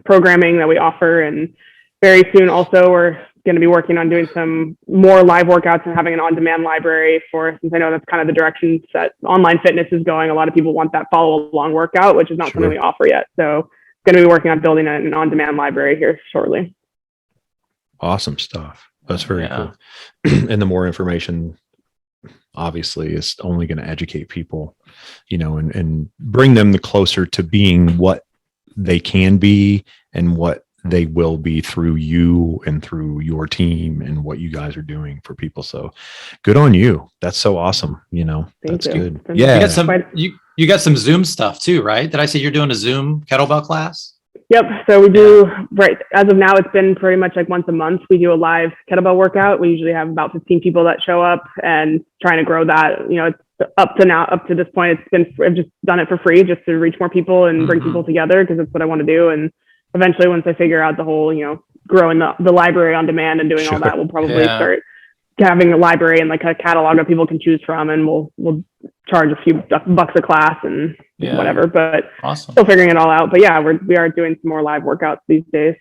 programming that we offer. And very soon also we're going to be working on doing some more live workouts and having an on-demand library since I know that's kind of the direction that online fitness is going. A lot of people want that follow along workout, which is not something we offer yet. So going to be working on building an on-demand library here shortly. Awesome stuff. That's very cool. And the more information obviously is only going to educate people, and bring them closer to being what they can be and what they will be through you and through your team and what you guys are doing for people. So good on you. That's so awesome. That's good. Yeah. You got some Zoom stuff too, right? Did I say you're doing a Zoom kettlebell class? Yep. So we do, right. As of now, it's been pretty much like once a month. We do a live kettlebell workout. We usually have about 15 people that show up, and trying to grow that. It's up to this point, I've just done it for free just to reach more people and bring people together, because it's what I want to do. And eventually, once I figure out the whole, growing the library on demand and doing all that, we'll probably start having a library and like a catalog that people can choose from, and we'll charge a few bucks a class and whatever. But still figuring it all out. But yeah, we are doing some more live workouts these days.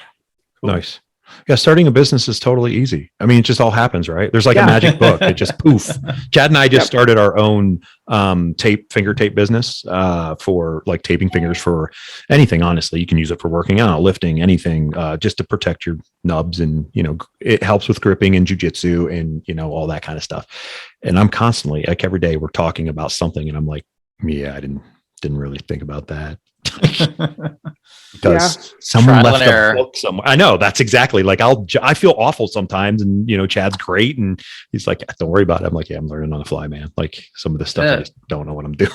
Cool. Nice. Yeah, starting a business is totally easy. I mean, it just all happens, right? There's like a magic book. It just poof. Chad and I just started our own finger tape business for like taping fingers for anything. Honestly, you can use it for working out, lifting, anything, just to protect your nubs, and it helps with gripping and jiu-jitsu and all that kind of stuff. And I'm constantly, like, every day we're talking about something, and I'm like, yeah, I didn't really think about that. Because someone left a book somewhere. I know, that's exactly, like, I feel awful sometimes, and Chad's great, and he's like, don't worry about it. I'm like, yeah, I'm learning on the fly, man. Like, some of this stuff I just don't know what I'm doing.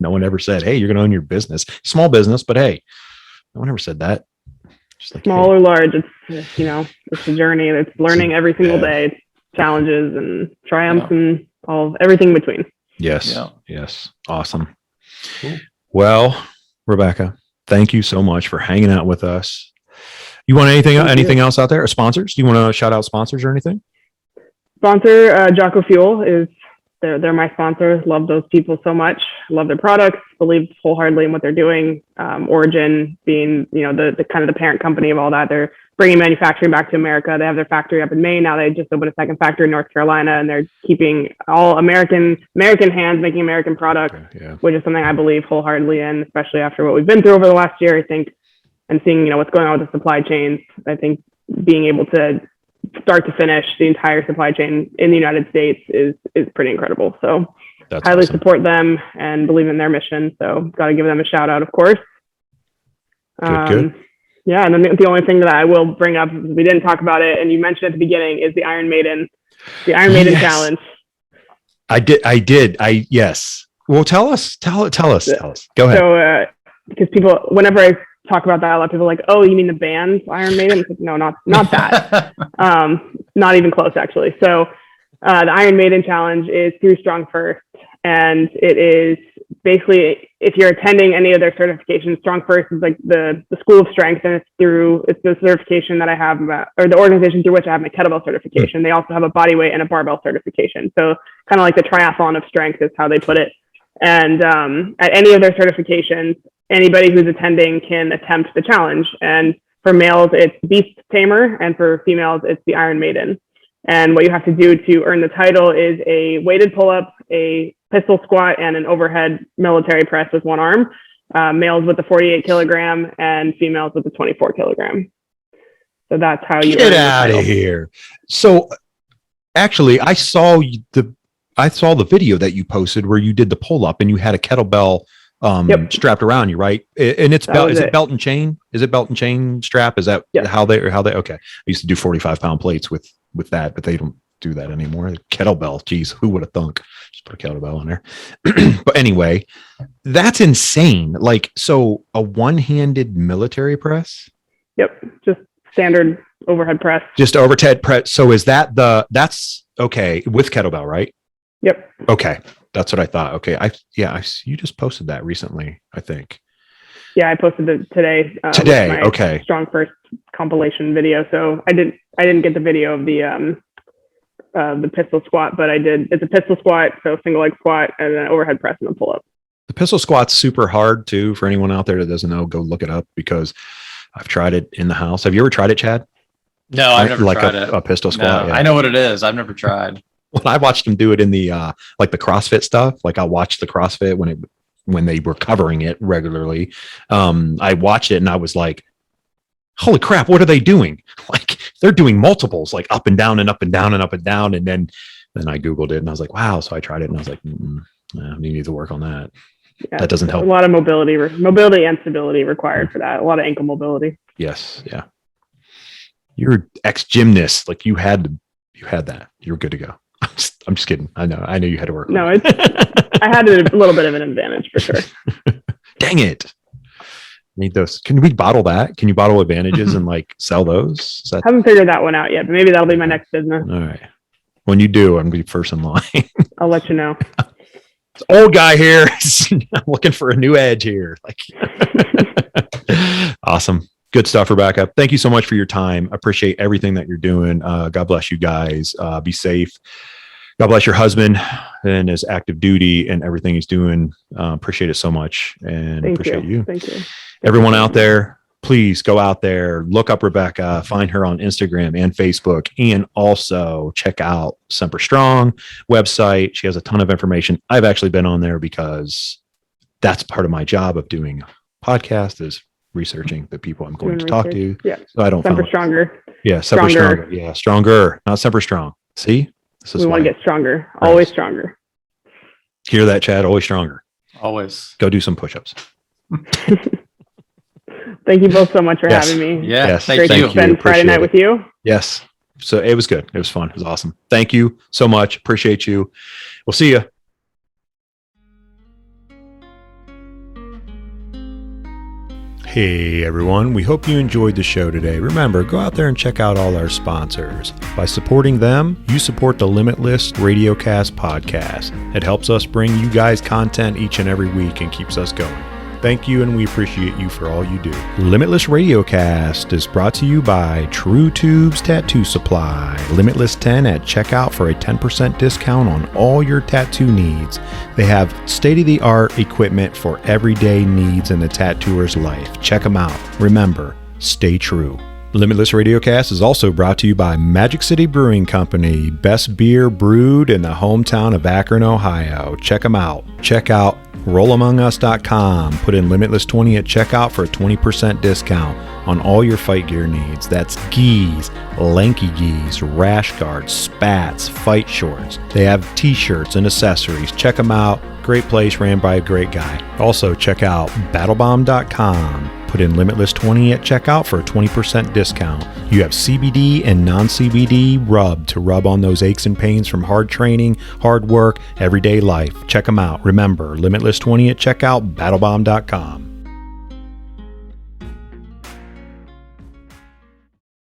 No one ever said, hey, you're gonna own your business, small business, but hey, no one ever said that. Just like, small or large, it's it's a journey. It's learning every single day. It's challenges and triumphs and everything in between. Yes. Awesome. Cool. Well, Rebecca, thank you so much for hanging out with us. You want anything else out there? Or sponsors? Do you want to shout out sponsors or anything? Sponsor, Jocko Fuel they're my sponsors. Love those people so much. Love their products. Believe wholeheartedly in what they're doing. Origin being, the kind of the parent company of all that. They're bringing manufacturing back to America. They have their factory up in Maine. Now they just opened a second factory in North Carolina, and they're keeping all American hands making American products, which is something I believe wholeheartedly in, especially after what we've been through over the last year, I think, and seeing, what's going on with the supply chains. I think being able to start to finish the entire supply chain in the United States is pretty incredible. So that's highly awesome. Support them and believe in their mission. So got to give them a shout out, of course. Good. Yeah, and then the only thing that I will bring up, we didn't talk about it, and you mentioned at the beginning, is the Iron Maiden challenge. I did. Yes. Well, tell us. Go ahead. So, because people, whenever I talk about that, a lot of people are like, oh, you mean the band Iron Maiden? I'm like, no, not that. Not even close, actually. So the Iron Maiden challenge is through Strong First, and it is basically, if you're attending any of their certifications, Strong First is like the school of strength, and it's the certification that I have, or the organization through which I have my kettlebell certification. They also have a bodyweight and a barbell certification. So kind of like the triathlon of strength is how they put it. And at any of their certifications, anybody who's attending can attempt the challenge. And for males, it's Beast Tamer, and for females, it's the Iron Maiden. And what you have to do to earn the title is a weighted pull-up, a pistol squat, and an overhead military press with one arm. Males with the 48 kilogram and females with the 24 kilogram. So that's how you get out of here. So actually, I saw the video that you posted where you did the pull-up and you had a kettlebell strapped around you, right? And it's belt. Is it belt and chain? Is it belt and chain strap? Is that how they? Okay. I used to do 45-pound plates with that, but they don't do that anymore. Kettlebell. Geez, who would have thunk? Just put a kettlebell in there. But anyway, that's insane. Like, so a one-handed military press? Yep. Just standard overhead press. Just overhead press. So is that's okay with kettlebell, right? Yep. Okay. That's what I thought. Okay. You just posted that recently, I think. Yeah, I posted it today. Today, okay. Strong First compilation video. So I didn't get the video of the pistol squat, but I did. It's a pistol squat, so single leg squat, and then overhead press and a pull up. The pistol squat's super hard too. For anyone out there that doesn't know, go look it up because I've tried it in the house. Have you ever tried it, Chad? No, I've never tried it. A pistol squat. No, yeah. I know what it is. I've never tried. Well, I watched them do it in the like the CrossFit stuff. Like I watched the CrossFit when they were covering it regularly. I watched it and I was like, holy crap, what are they doing? Like they're doing multiples, like up and down and up and down and up and down. And then I Googled it and I was like, wow. So I tried it and I was like, we need to work on that. Yeah, that doesn't help. A lot of mobility and stability required for that. A lot of ankle mobility. Yes. Yeah. You're ex-gymnast. Like you had that. You're good to go. I'm just kidding. I know you had to work. No, I had a little bit of an advantage for sure. Dang it. Need those. Can we bottle that? Can you bottle advantages and like sell those? Haven't figured that one out yet, but maybe that'll be my next business. All right. When you do, I'm going to be first in line. I'll let you know. This old guy here. I'm looking for a new edge here. Like, awesome. Good stuff, Rebecca. Thank you so much for your time. I appreciate everything that you're doing. God bless you guys. Be safe. God bless your husband and his active duty and everything he's doing. Appreciate it so much and appreciate you. Thank you. Everyone out there, please go out there, look up Rebecca, find her on Instagram and Facebook, and also check out Semper Strong website. She has a ton of information. I've actually been on there because that's part of my job of doing a podcast is researching the people I'm going to talk to. Yeah. So I don't Semper Stronger. Yeah, Semper Stronger. Yeah, stronger, not Semper Strong. See? We want to get stronger. Always stronger. Hear that, Chad? Always stronger. Always. Go do some push-ups. Thank you both so much for having me. Yeah, yes. Thank you. Spend Friday night with you. Yes. So it was good. It was fun. It was awesome. Thank you so much. Appreciate you. We'll see you. Hey everyone, we hope you enjoyed the show today. Remember, go out there and check out all our sponsors. By supporting them, you support the Limitless Radiocast podcast. It helps us bring you guys content each and every week and keeps us going. Thank you, and we appreciate you for all you do. Limitless Radiocast is brought to you by True Tubes Tattoo Supply. Limitless 10 at checkout for a 10% discount on all your tattoo needs. They have state-of-the-art equipment for everyday needs in the tattooer's life. Check them out. Remember, stay true. Limitless Radiocast is also brought to you by Magic City Brewing Company. Best beer brewed in the hometown of Akron, Ohio. Check them out. Check out RollAmongUs.com. Put in Limitless20 at checkout for a 20% discount on all your fight gear needs. That's gis, lanky gis, rash guards, spats, fight shorts. They have t-shirts and accessories. Check them out. Great place ran by a great guy. Also, check out BattleBomb.com. Put in Limitless20 at checkout for a 20% discount. You have CBD and non-CBD rub to rub on those aches and pains from hard training, hard work, everyday life. Check them out. Remember, Limitless20 at checkout, BattleBomb.com.